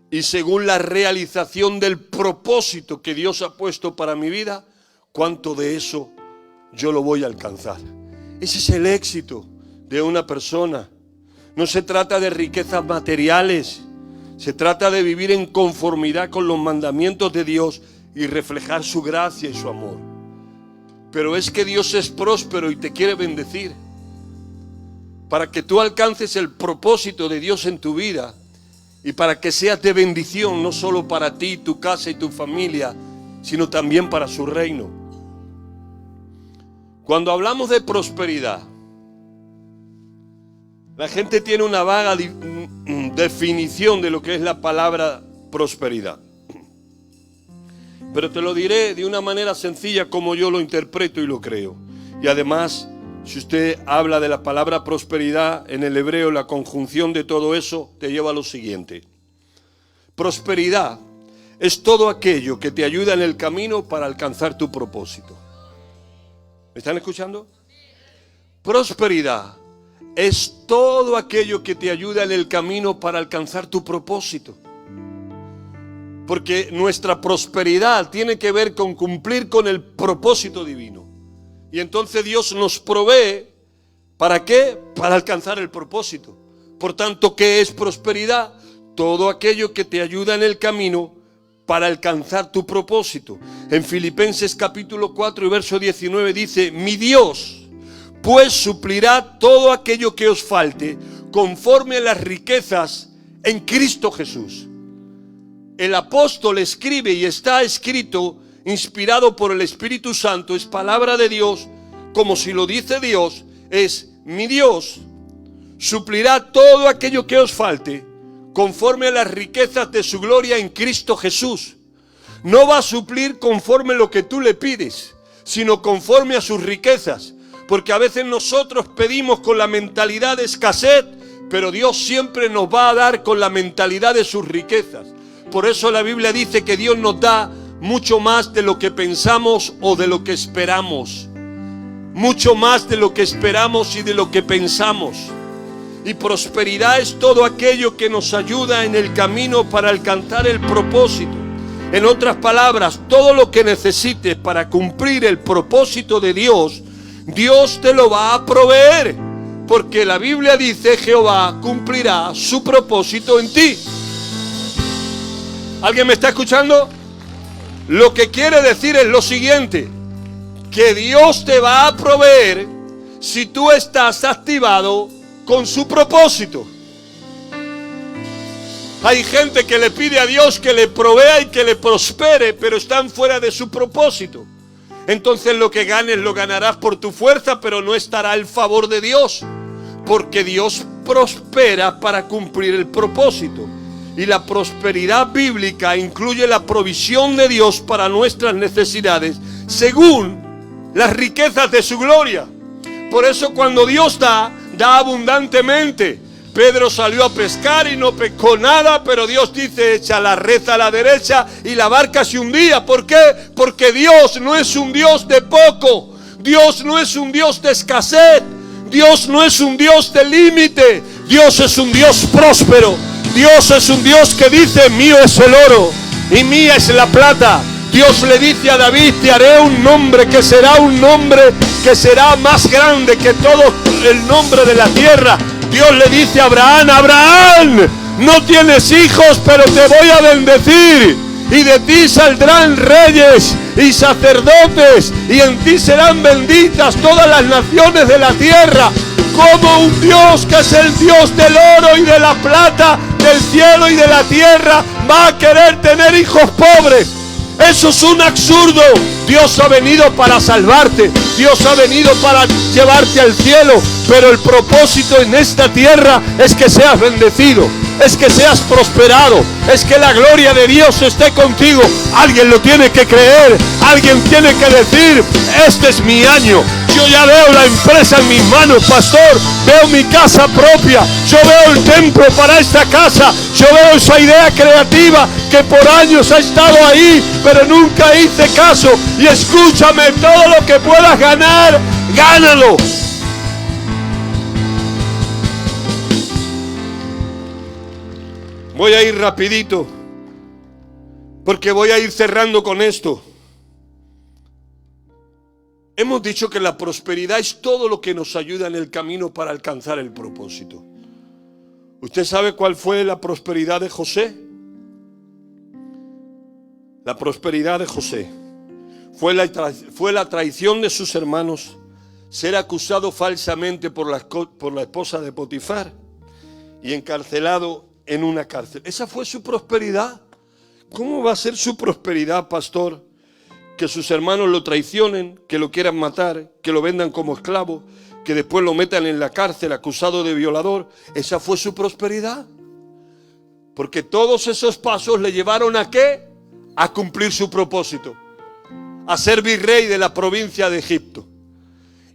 y según la realización del propósito que Dios ha puesto para mi vida, cuánto de eso yo lo voy a alcanzar. Ese es el éxito de una persona. No se trata de riquezas materiales, se trata de vivir en conformidad con los mandamientos de Dios y reflejar su gracia y su amor. Pero es que Dios es próspero y te quiere bendecir, para que tú alcances el propósito de Dios en tu vida y para que seas de bendición, no solo para ti, tu casa y tu familia, sino también para su reino. Cuando hablamos de prosperidad, la gente tiene una vaga definición de lo que es la palabra prosperidad. Pero te lo diré de una manera sencilla como yo lo interpreto y lo creo. Y además, si usted habla de la palabra prosperidad en el hebreo, la conjunción de todo eso te lleva a lo siguiente. Prosperidad es todo aquello que te ayuda en el camino para alcanzar tu propósito. ¿Me están escuchando? Prosperidad es todo aquello que te ayuda en el camino para alcanzar tu propósito. Porque nuestra prosperidad tiene que ver con cumplir con el propósito divino. Y entonces Dios nos provee, ¿para qué? Para alcanzar el propósito. Por tanto, ¿qué es prosperidad? Todo aquello que te ayuda en el camino para alcanzar tu propósito. En Filipenses capítulo 4 y verso 19 dice: mi Dios pues suplirá todo aquello que os falte conforme a las riquezas en Cristo Jesús. El apóstol escribe, y está escrito, inspirado por el Espíritu Santo, es palabra de Dios, como si lo dice Dios, es: mi Dios suplirá todo aquello que os falte conforme a las riquezas de su gloria en Cristo Jesús. No va a suplir conforme a lo que tú le pides, sino conforme a sus riquezas. Porque a veces nosotros pedimos con la mentalidad de escasez, pero Dios siempre nos va a dar con la mentalidad de sus riquezas. Por eso la Biblia dice que Dios nos da mucho más de lo que pensamos o de lo que esperamos. Mucho más de lo que esperamos y de lo que pensamos. Y prosperidad es todo aquello que nos ayuda en el camino para alcanzar el propósito. En otras palabras, todo lo que necesites para cumplir el propósito de Dios, Dios te lo va a proveer. Porque la Biblia dice: Jehová cumplirá su propósito en ti. ¿Alguien me está escuchando? Lo que quiere decir es lo siguiente: que Dios te va a proveer si tú estás activado con su propósito. Hay gente que le pide a Dios que le provea y que le prospere, pero están fuera de su propósito. Entonces lo que ganes lo ganarás por tu fuerza, pero no estará el favor de Dios, porque Dios prospera para cumplir el propósito. Y la prosperidad bíblica incluye la provisión de Dios para nuestras necesidades según las riquezas de su gloria. Por eso cuando Dios da abundantemente. Pedro salió a pescar y no pescó nada, pero Dios dice: echa la red a la derecha y la barca se hundía. ¿Por qué? Porque Dios no es un Dios de poco. Dios no es un Dios de escasez. Dios no es un Dios de límite. Dios es un Dios próspero. Dios es un Dios que dice: mío es el oro y mía es la plata. Dios le dice a David: te haré un nombre que será más grande que todo el nombre de la tierra. Dios le dice a Abraham: Abraham, no tienes hijos, pero te voy a bendecir. Y de ti saldrán reyes y sacerdotes, y en ti serán benditas todas las naciones de la tierra. Como un Dios que es el Dios del oro y de la plata, del cielo y de la tierra, va a querer tener hijos pobres. Eso es un absurdo. Dios ha venido para salvarte. Dios ha venido para llevarte al cielo. Pero el propósito en esta tierra es que seas bendecido, es que seas prosperado, es que la gloria de Dios esté contigo. Alguien lo tiene que creer. Alguien tiene que decir: este es mi año. Yo ya veo la empresa en mis manos, pastor. Veo mi casa propia. Yo veo el templo para esta casa. Yo veo esa idea creativa que por años ha estado ahí, pero nunca hice caso. Y escúchame, todo lo que puedas ganar, gánalo. Voy a ir rapidito, porque voy a ir cerrando con esto. Hemos dicho que la prosperidad es todo lo que nos ayuda en el camino para alcanzar el propósito. ¿Usted sabe cuál fue la prosperidad de José? La prosperidad de José fue la traición de sus hermanos, ser acusado falsamente por la esposa de Potifar y encarcelado en una cárcel. Esa fue su prosperidad. ¿Cómo va a ser su prosperidad, pastor? Que sus hermanos lo traicionen, que lo quieran matar, que lo vendan como esclavo, que después lo metan en la cárcel acusado de violador. ¿Esa fue su prosperidad? Porque todos esos pasos le llevaron ¿a qué? A cumplir su propósito, a ser virrey de la provincia de Egipto.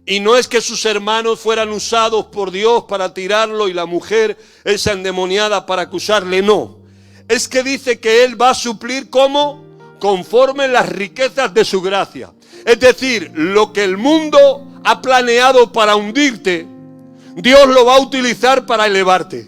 Y no es que sus hermanos fueran usados por Dios para tirarlo y la mujer esa endemoniada para acusarle, no. Es que dice que Él va a suplir ¿cómo? Conforme las riquezas de su gracia. Es decir, lo que el mundo ha planeado para hundirte, Dios lo va a utilizar para elevarte.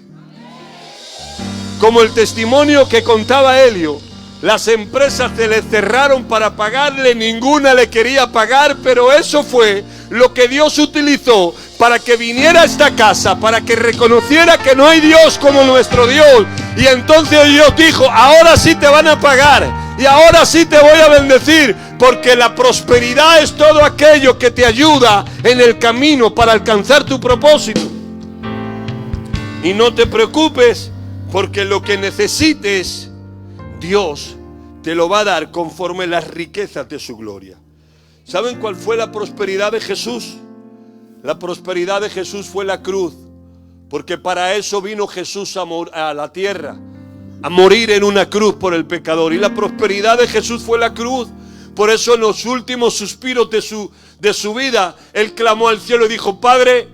Como el testimonio que contaba Helio. Las empresas se le cerraron para pagarle, ninguna le quería pagar, pero eso fue lo que Dios utilizó para que viniera a esta casa, para que reconociera que no hay Dios como nuestro Dios. Y entonces Dios dijo, ahora sí te van a pagar y ahora sí te voy a bendecir, porque la prosperidad es todo aquello que te ayuda en el camino para alcanzar tu propósito. Y no te preocupes, porque lo que necesites, Dios te lo va a dar conforme las riquezas de su gloria. ¿Saben cuál fue la prosperidad de Jesús? La prosperidad de Jesús fue la cruz, porque para eso vino Jesús a la tierra, a morir en una cruz por el pecador. Y la prosperidad de Jesús fue la cruz. Por eso en los últimos suspiros de su vida, Él clamó al cielo y dijo, Padre,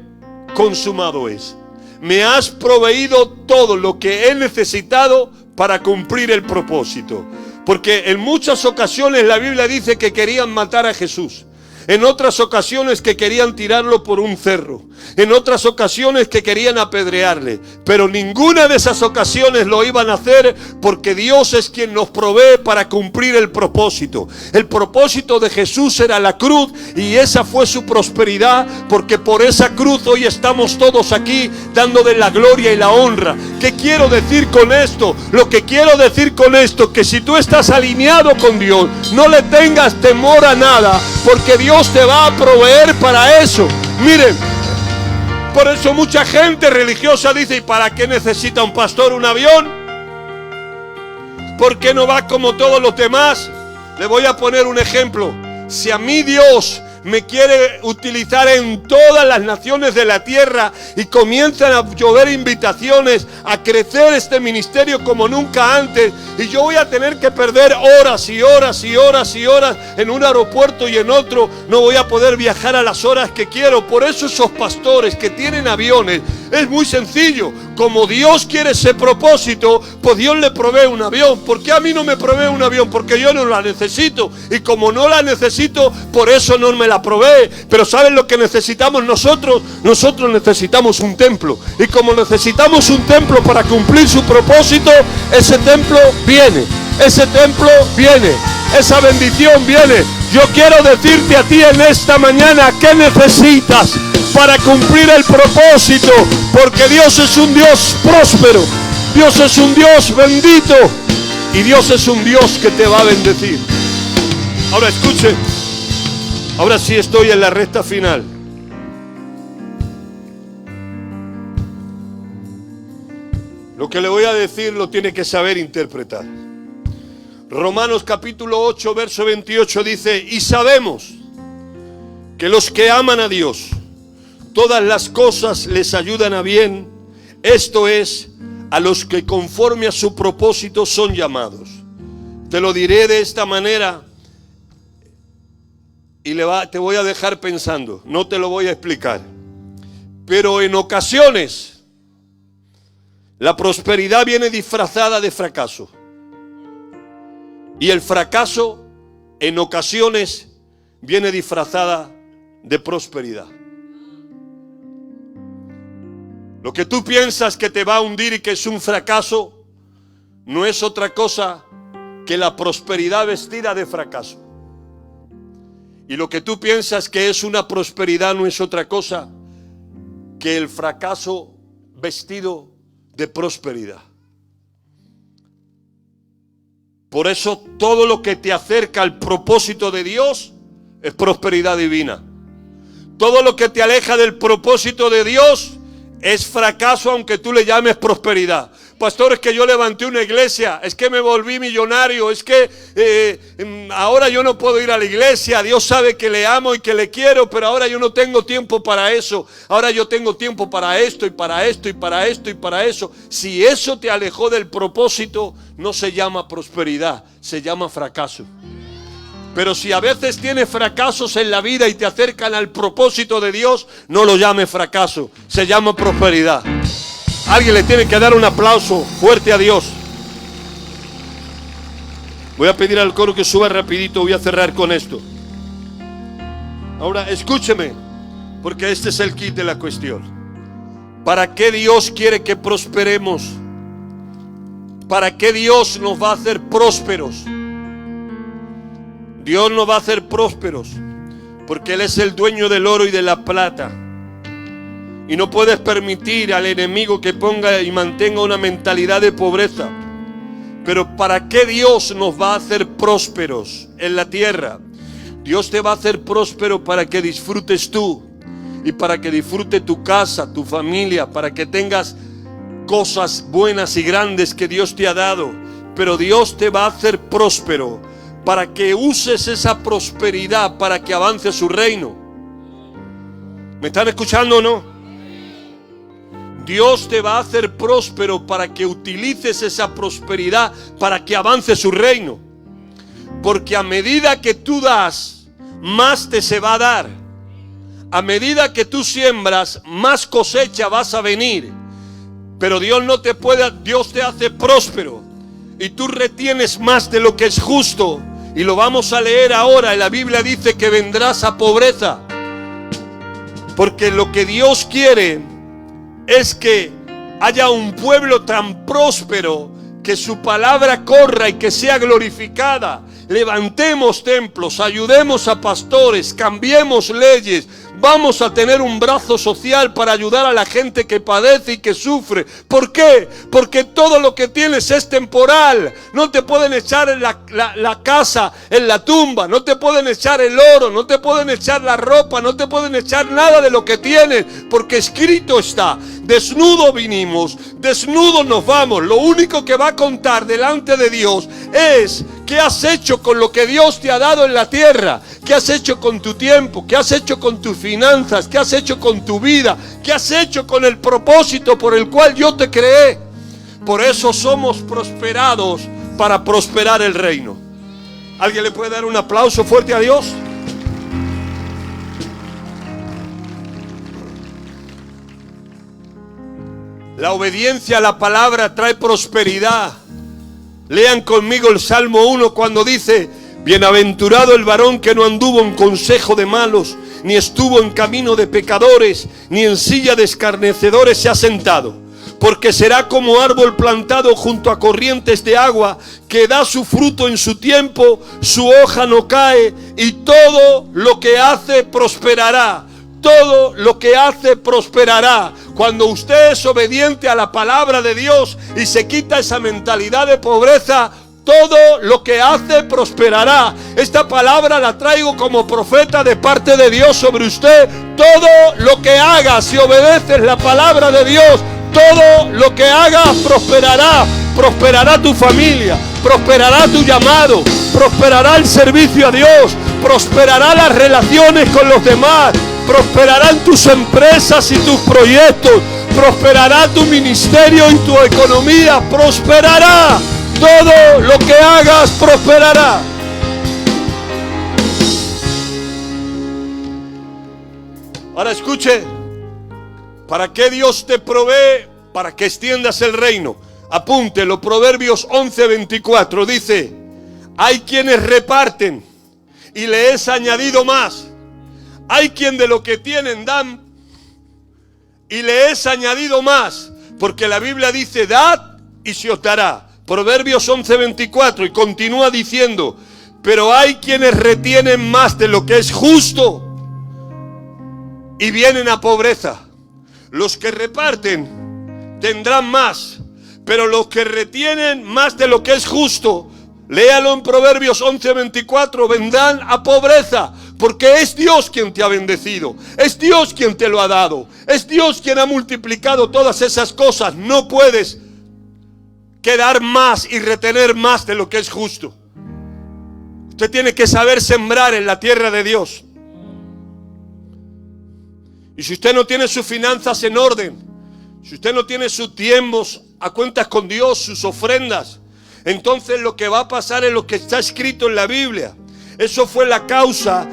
consumado es. Me has proveído todo lo que he necesitado para cumplir el propósito. Porque en muchas ocasiones la Biblia dice que querían matar a Jesús. En otras ocasiones que querían tirarlo por un cerro. En otras ocasiones que querían apedrearle. Pero ninguna de esas ocasiones lo iban a hacer, porque Dios es quien nos provee para cumplir el propósito. El propósito de Jesús era la cruz, y esa fue su prosperidad, porque por esa cruz hoy estamos todos aquí dándole la gloria y la honra. ¿Qué quiero decir con esto? Lo que quiero decir con esto, que si tú estás alineado con Dios, no le tengas temor a nada, porque Dios te va a proveer para eso. Miren, por eso mucha gente religiosa dice, ¿y para qué necesita un pastor un avión? ¿Por qué no va como todos los demás? Le voy a poner un ejemplo. Si a mí Dios me quiere utilizar en todas las naciones de la tierra y comienzan a llover invitaciones a crecer este ministerio como nunca antes, y yo voy a tener que perder horas y horas y horas y horas en un aeropuerto y en otro, no voy a poder viajar a las horas que quiero. Por eso esos pastores que tienen aviones, es muy sencillo. Como Dios quiere ese propósito, pues Dios le provee un avión. ¿Por qué a mí no me provee un avión? Porque yo no la necesito. Y como no la necesito, por eso no me la provee. Pero ¿saben lo que necesitamos nosotros? Nosotros necesitamos un templo. Y como necesitamos un templo para cumplir su propósito, ese templo viene. Ese templo viene. Esa bendición viene. Yo quiero decirte a ti en esta mañana, ¿qué necesitas para cumplir el propósito? Porque Dios es un Dios próspero, Dios es un Dios bendito, y Dios es un Dios que te va a bendecir. Ahora escuche, ahora sí estoy en la recta final. Lo que le voy a decir lo tiene que saber interpretar. Romanos capítulo 8, verso 28 dice, y sabemos que los que aman a Dios, todas las cosas les ayudan a bien, esto es, a los que conforme a su propósito son llamados. Te lo diré de esta manera y te voy a dejar pensando, no te lo voy a explicar. Pero en ocasiones la prosperidad viene disfrazada de fracaso. Y el fracaso en ocasiones viene disfrazada de prosperidad. Lo que tú piensas que te va a hundir y que es un fracaso, no es otra cosa que la prosperidad vestida de fracaso. Y lo que tú piensas que es una prosperidad no es otra cosa que el fracaso vestido de prosperidad. Por eso todo lo que te acerca al propósito de Dios es prosperidad divina. Todo lo que te aleja del propósito de Dios es fracaso, aunque tú le llames prosperidad. Pastor, es que yo levanté una iglesia, es que me volví millonario, es que ahora yo no puedo ir a la iglesia. Dios sabe que le amo y que le quiero, pero ahora yo no tengo tiempo para eso. Ahora yo tengo tiempo para esto y para esto y para esto y para eso. Si eso te alejó del propósito, no se llama prosperidad, se llama fracaso. Pero si a veces tienes fracasos en la vida y te acercan al propósito de Dios, no lo llames fracaso, se llama prosperidad. Alguien le tiene que dar un aplauso fuerte a Dios. Voy a pedir al coro que suba rapidito, voy a cerrar con esto. Ahora escúcheme, porque este es el kit de la cuestión. ¿Para qué Dios quiere que prosperemos? ¿Para qué Dios nos va a hacer prósperos? Dios nos va a hacer prósperos porque Él es el dueño del oro y de la plata. Y no puedes permitir al enemigo que ponga y mantenga una mentalidad de pobreza. Pero ¿para qué Dios nos va a hacer prósperos en la tierra? Dios te va a hacer próspero para que disfrutes tú y para que disfrute tu casa, tu familia, para que tengas cosas buenas y grandes que Dios te ha dado. Pero Dios te va a hacer próspero para que uses esa prosperidad para que avance su reino. ¿Me están escuchando o no? Dios te va a hacer próspero para que utilices esa prosperidad para que avance su reino. Porque a medida que tú das, más te se va a dar. A medida que tú siembras, más cosecha vas a venir. Pero Dios no te puede, Dios te hace próspero. Y tú retienes más de lo que es justo. Y lo vamos a leer ahora. En la Biblia dice que vendrás a pobreza. Porque lo que Dios quiere es que haya un pueblo tan próspero que su palabra corra y que sea glorificada. Levantemos templos, ayudemos a pastores, cambiemos leyes. Vamos a tener un brazo social para ayudar a la gente que padece y que sufre. ¿Por qué? Porque todo lo que tienes es temporal. No te pueden echar la casa en la tumba. No te pueden echar el oro. No te pueden echar la ropa. No te pueden echar nada de lo que tienes. Porque escrito está: desnudo vinimos, desnudo nos vamos. Lo único que va a contar delante de Dios es qué has hecho con lo que Dios te ha dado en la tierra. ¿Qué has hecho con tu tiempo? ¿Qué has hecho con tus finanzas? ¿Qué has hecho con tu vida? ¿Qué has hecho con el propósito por el cual yo te creé? Por eso somos prosperados, para prosperar el reino. ¿Alguien le puede dar un aplauso fuerte a Dios? La obediencia a la palabra trae prosperidad. Lean conmigo el Salmo 1 cuando dice: bienaventurado el varón que no anduvo en consejo de malos, ni estuvo en camino de pecadores, ni en silla de escarnecedores se ha sentado. Porque será como árbol plantado junto a corrientes de agua, que da su fruto en su tiempo, su hoja no cae, y todo lo que hace prosperará. Todo lo que hace prosperará. Cuando usted es obediente a la palabra de Dios y se quita esa mentalidad de pobreza, todo lo que hace prosperará. Esta palabra la traigo como profeta de parte de Dios sobre usted. Todo lo que hagas, si obedeces la palabra de Dios, todo lo que hagas prosperará. Prosperará tu familia, prosperará tu llamado, prosperará el servicio a Dios, prosperará las relaciones con los demás, prosperarán tus empresas y tus proyectos, prosperará tu ministerio y tu economía, prosperará. Todo lo que hagas prosperará. Ahora escuche, ¿para qué Dios te provee? Para que extiendas el reino. Apúntelo, Proverbios 11:24 dice: hay quienes reparten y le es añadido más. Hay quien de lo que tienen dan y le es añadido más. Porque la Biblia dice: dad y se os dará. Proverbios 11:24, y continúa diciendo: pero hay quienes retienen más de lo que es justo y vienen a pobreza. Los que reparten tendrán más, pero los que retienen más de lo que es justo, léalo en Proverbios 11:24, vendrán a pobreza. Porque es Dios quien te ha bendecido, es Dios quien te lo ha dado, es Dios quien ha multiplicado todas esas cosas. No puedes quedar más y retener más de lo que es justo. Usted tiene que saber sembrar en la tierra de Dios. Y si usted no tiene sus finanzas en orden, si usted no tiene sus tiempos a cuentas con Dios, sus ofrendas, entonces lo que va a pasar es lo que está escrito en la Biblia. Eso fue la causa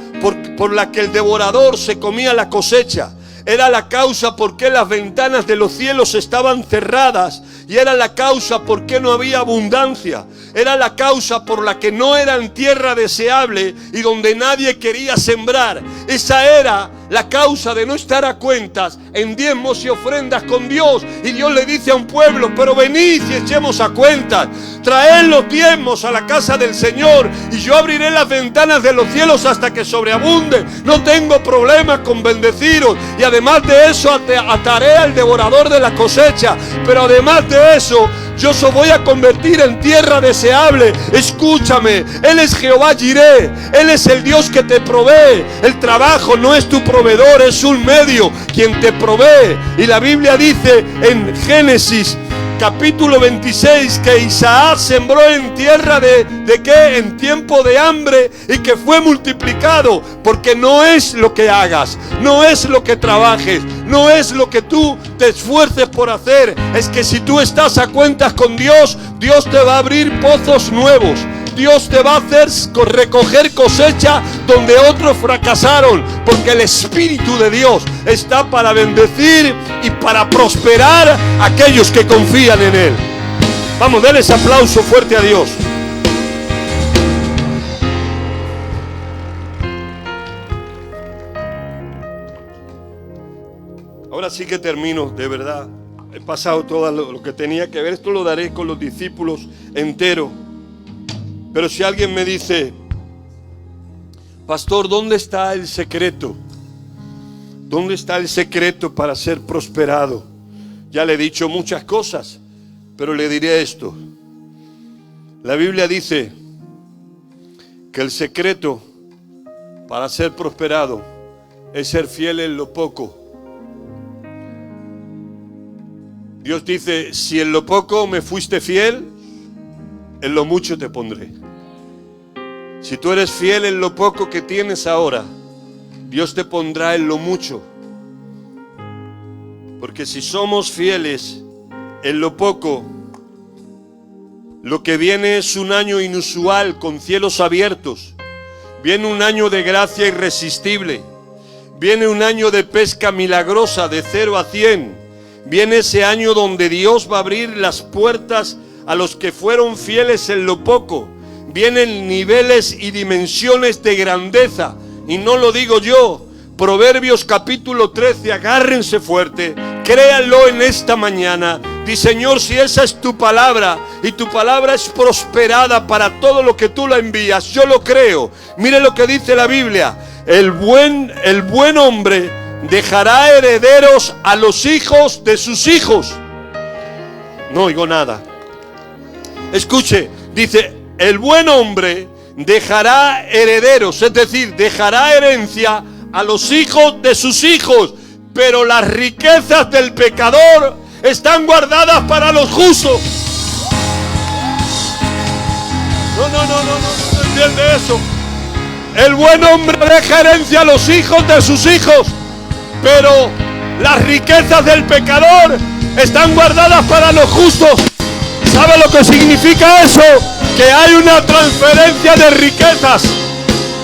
por la que el devorador se comía la cosecha. Era la causa por qué las ventanas de los cielos estaban cerradas. Y era la causa por qué no había abundancia. Era la causa por la que no era en tierra deseable y donde nadie quería sembrar. Esa era la causa de no estar a cuentas en diezmos y ofrendas con Dios. Y Dios le dice a un pueblo: pero venid y echemos a cuentas, traed los diezmos a la casa del Señor y yo abriré las ventanas de los cielos hasta que sobreabunde. No tengo problema con bendeciros, y además de eso ataré al devorador de la cosecha. Pero además de eso, yo os voy a convertir en tierra deseable. Escúchame, Él es Jehová Jireh, Él es el Dios que te provee. El trabajo no es tu proveedor, es un medio quien te provee. Y la Biblia dice en Génesis capítulo 26 que Isaac sembró en tierra de ¿qué? En tiempo de hambre, y que fue multiplicado. Porque no es lo que hagas, no es lo que trabajes, no es lo que tú te esfuerces por hacer. Es que si tú estás a cuentas con Dios, Dios te va a abrir pozos nuevos. Dios te va a hacer recoger cosecha donde otros fracasaron, porque el Espíritu de Dios está para bendecir y para prosperar a aquellos que confían en Él. Vamos, denle ese aplauso fuerte a Dios. Ahora sí que termino, de verdad. He pasado todo lo que tenía que ver. Esto lo daré con los discípulos entero. Pero si alguien me dice: pastor, ¿dónde está el secreto? ¿Dónde está el secreto para ser prosperado? Ya le he dicho muchas cosas, pero le diré esto. La Biblia dice que el secreto para ser prosperado es ser fiel en lo poco. Dios dice: si en lo poco me fuiste fiel, en lo mucho te pondré. Si tú eres fiel en lo poco que tienes ahora, Dios te pondrá en lo mucho. Porque si somos fieles en lo poco, lo que viene es un año inusual con cielos abiertos. Viene un año de gracia irresistible. Viene un año de pesca milagrosa de 0 a 100. Viene ese año donde Dios va a abrir las puertas a los que fueron fieles en lo poco. Vienen niveles y dimensiones de grandeza, y no lo digo yo. Proverbios capítulo 13, agárrense fuerte, créanlo en esta mañana. Di: Señor, si esa es tu palabra y tu palabra es prosperada para todo lo que tú la envías, yo lo creo. Mire lo que dice la Biblia: el buen hombre dejará herederos a los hijos de sus hijos. No oigo nada. Escuche, dice: el buen hombre dejará herederos, es decir, dejará herencia a los hijos de sus hijos, pero las riquezas del pecador están guardadas para los justos. No entiende eso. El buen hombre deja herencia a los hijos de sus hijos, pero las riquezas del pecador están guardadas para los justos. ¿Sabe lo que significa eso? Que hay una transferencia de riquezas.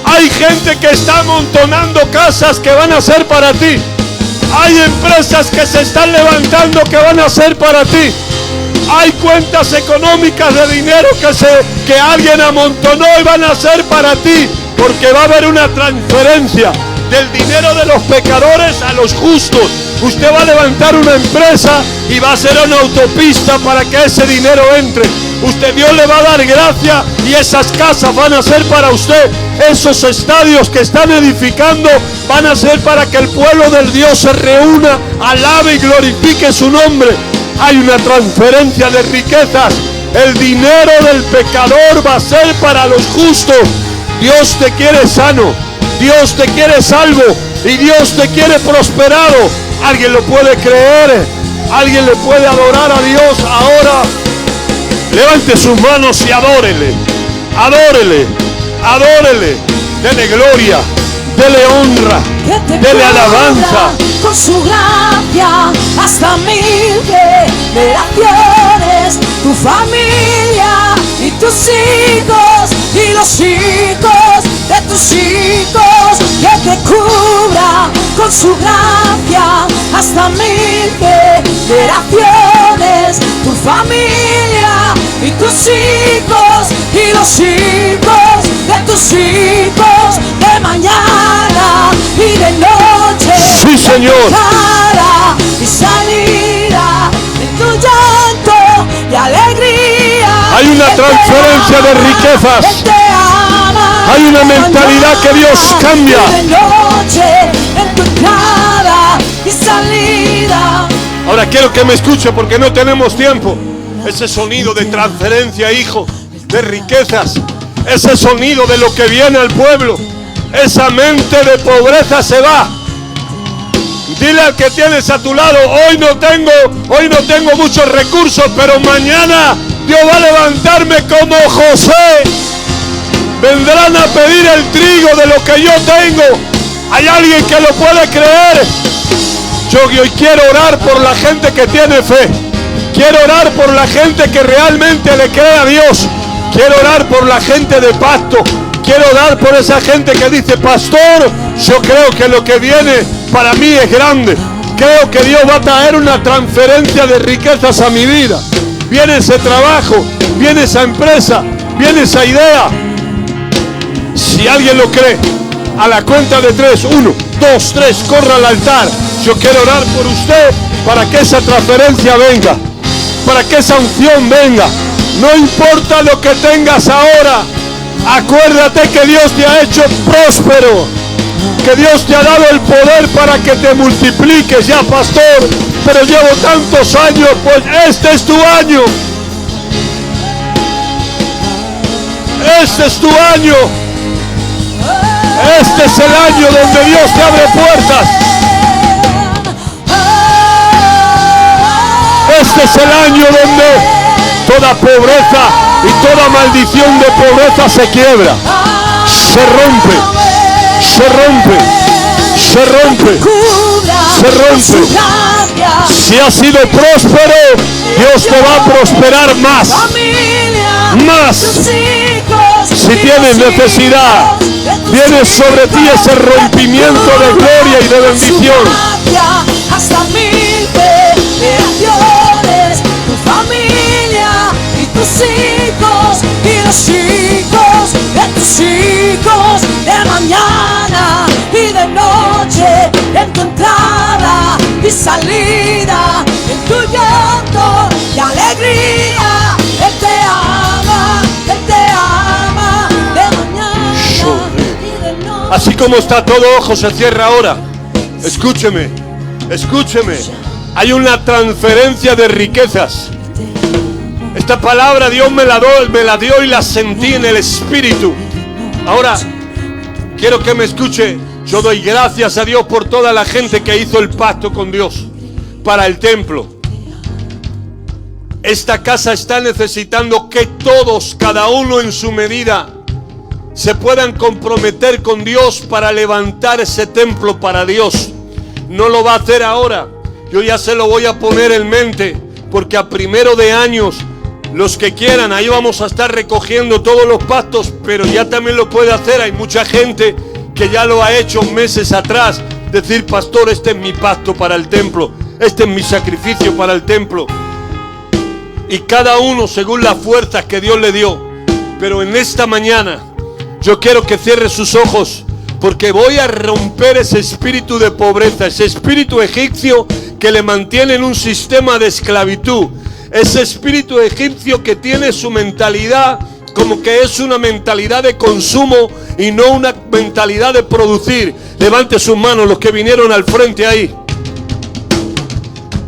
Hay gente que está amontonando casas que van a ser para ti. Hay empresas que se están levantando que van a ser para ti. Hay cuentas económicas de dinero que alguien amontonó y van a ser para ti, porque va a haber una transferencia del dinero de los pecadores a los justos. Usted va a levantar una empresa y va a ser una autopista para que ese dinero entre. Dios le va a dar gracia y esas casas van a ser para usted. Esos estadios que están edificando van a ser para que el pueblo del Dios se reúna, alabe y glorifique su nombre. Hay una transferencia de riquezas. El dinero del pecador va a ser para los justos. Dios te quiere sano, Dios te quiere salvo y Dios te quiere prosperado. ¿Alguien lo puede creer? ¿Alguien le puede adorar a Dios ahora? Levante sus manos y adórele. Adórele, adórele. Dele gloria, dele honra, dele alabanza. Con su gracia hasta 1000 generaciones, tu familia y tus hijos y los hijos de tus hijos, que te cubra con su gracia hasta 1000 generaciones, tu familia y tus hijos y los hijos de tus hijos, de mañana y de noche. Señor. entrada y salida, en tu llanto y alegría. Hay una Él te transferencia ama, de riquezas. Él te ama. Hay una mentalidad que Dios cambia. Y de noche, en tu entrada y salida. Ahora quiero que me escuche porque no tenemos tiempo. Ese sonido de transferencia, hijo, de riquezas. Ese sonido de lo que viene al pueblo. Esa mente de pobreza se va. Dile al que tienes a tu lado, hoy no tengo muchos recursos, pero mañana Dios va a levantarme como José. Vendrán a pedir el trigo de lo que yo tengo. ¿Hay alguien que lo puede creer? Yo hoy quiero orar por la gente que tiene fe. Quiero orar por la gente que realmente le cree a Dios. Quiero orar por la gente de pacto. Quiero orar por esa gente que dice, pastor, yo creo que lo que viene para mí es grande. Creo que Dios va a traer una transferencia de riquezas a mi vida. Viene ese trabajo, viene esa empresa, viene esa idea. Si alguien lo cree, a la cuenta de 3, 1, 2, 3, corra al altar. Yo quiero orar por usted para que esa transferencia venga, para que esa unción venga. No importa lo que tengas ahora, acuérdate que Dios te ha hecho próspero, que Dios te ha dado el poder para que te multipliques. Ya, pastor, pero llevo tantos años. Pues este es tu año. Este es tu año. Este es el año donde Dios te abre puertas. Este es el año donde toda pobreza y toda maldición de pobreza se quiebra, se rompe, se rompe, se rompe, se rompe. Si has sido próspero, Dios te va a prosperar más, más. Si tienes necesidad, viene sobre ti ese rompimiento de gloria y de bendición. Hasta 1000 generaciones, tu familia y tus hijos y los hijos de tus hijos, de mañana y de noche, en tu entrada y salida, en tu llanto y alegría. Él te ama, Él te ama, de mañana y de noche. Así como está todo ojo se cierra ahora. Escúcheme, escúcheme. Hay una transferencia de riquezas. Esta palabra Dios me la dio y la sentí en el espíritu. Ahora, quiero que me escuche. Yo doy gracias a Dios por toda la gente que hizo el pacto con Dios para el templo. Esta casa está necesitando que todos, cada uno en su medida, se puedan comprometer con Dios para levantar ese templo para Dios. No lo va a hacer ahora. Yo ya se lo voy a poner en mente, porque a primero de años, los que quieran, ahí vamos a estar recogiendo todos los pactos, pero ya también lo puede hacer. Hay mucha gente que ya lo ha hecho meses atrás. Decir, pastor, este es mi pacto para el templo, este es mi sacrificio para el templo. Y cada uno según las fuerzas que Dios le dio. Pero en esta mañana, yo quiero que cierre sus ojos, porque voy a romper ese espíritu de pobreza, ese espíritu egipcio que le mantiene en un sistema de esclavitud. Ese espíritu egipcio que tiene su mentalidad como que es una mentalidad de consumo y no una mentalidad de producir. Levante sus manos los que vinieron al frente ahí.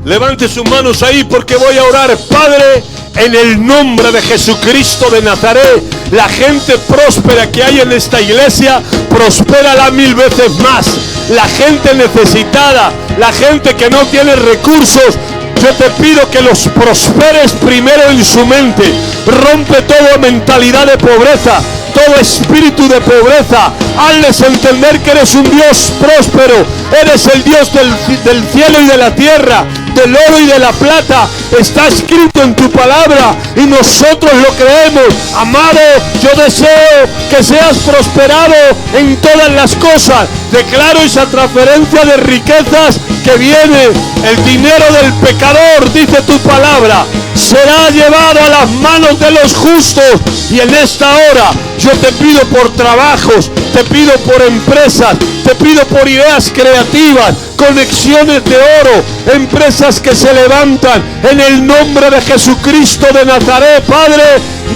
Levante sus manos ahí porque voy a orar. Padre, en el nombre de Jesucristo de Nazaret, la gente próspera que hay en esta iglesia, prospérala 1000 veces más. La gente necesitada, la gente que no tiene recursos, yo te pido que los prosperes primero en su mente. Rompe toda mentalidad de pobreza, todo espíritu de pobreza. Hazles entender que eres un Dios próspero. Eres el Dios del cielo y de la tierra, del oro y de la plata. Está escrito en tu palabra y nosotros lo creemos. Amado, yo deseo que seas prosperado en todas las cosas. Declaro esa transferencia de riquezas que viene. El dinero del pecador, dice tu palabra, será llevado a las manos de los justos. Y en esta hora yo te pido por trabajos, te pido por empresas, te pido por ideas creativas, conexiones de oro, empresas que se levantan en el nombre de Jesucristo de Nazaret. Padre,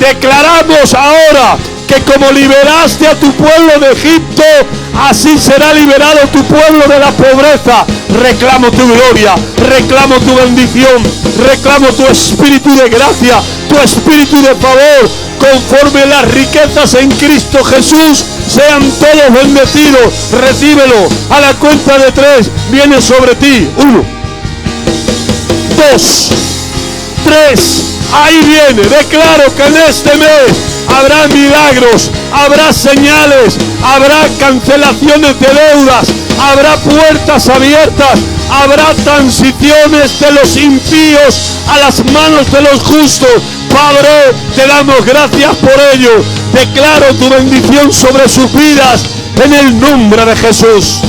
declaramos ahora que como liberaste a tu pueblo de Egipto, así será liberado tu pueblo de la pobreza. Reclamo tu gloria, reclamo tu bendición, reclamo tu espíritu de gracia, tu espíritu de favor, conforme las riquezas en Cristo Jesús. Sean todos bendecidos. Recíbelo. A la cuenta de 3 viene sobre ti. 1, 2, 3. Ahí viene. Declaro que en este mes habrá milagros, habrá señales, habrá cancelaciones de deudas, habrá puertas abiertas, habrá transiciones de los impíos a las manos de los justos. Padre, te damos gracias por ello. Declaro tu bendición sobre sus vidas en el nombre de Jesús.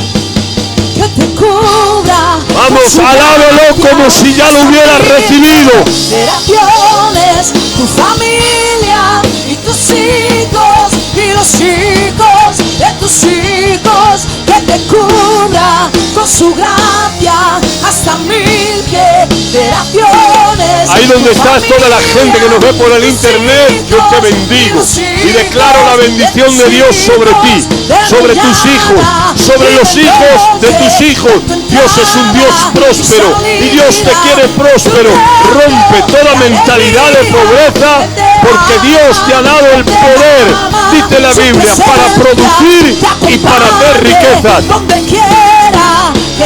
Que te cubra. Vamos, alábalo como si ya lo hubieras recibido. Generaciones, tu familia y tus hijos y los hijos de tus hijos, que te cubra con su gracia hasta 1000 generaciones. Ahí donde estás, toda la gente que nos ve por el internet, yo te bendigo y declaro la bendición de Dios sobre ti, sobre tus hijos, sobre los hijos de tus hijos. Dios es un Dios próspero y Dios te quiere próspero. Rompe toda mentalidad de pobreza, porque Dios te ha dado el poder, dice la Biblia, para producir y para hacer riquezas.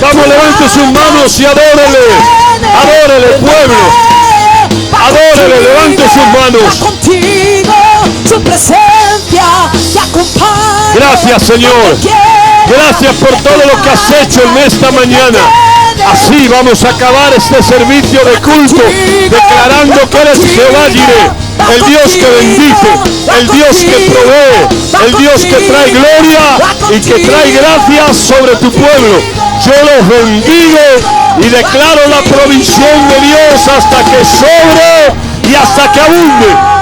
Vamos, levante sus manos y adórele. Adórele, pueblo. Adórele, levante sus manos. Gracias, Señor. Gracias por todo lo que has hecho en esta mañana. Así vamos a acabar este servicio de culto, declarando que eres Jehová Jireh, el Dios que bendice, el Dios que provee, el Dios que trae gloria y que trae gracia sobre tu pueblo. Yo los bendigo y declaro la provisión de Dios hasta que sobre y hasta que abunde.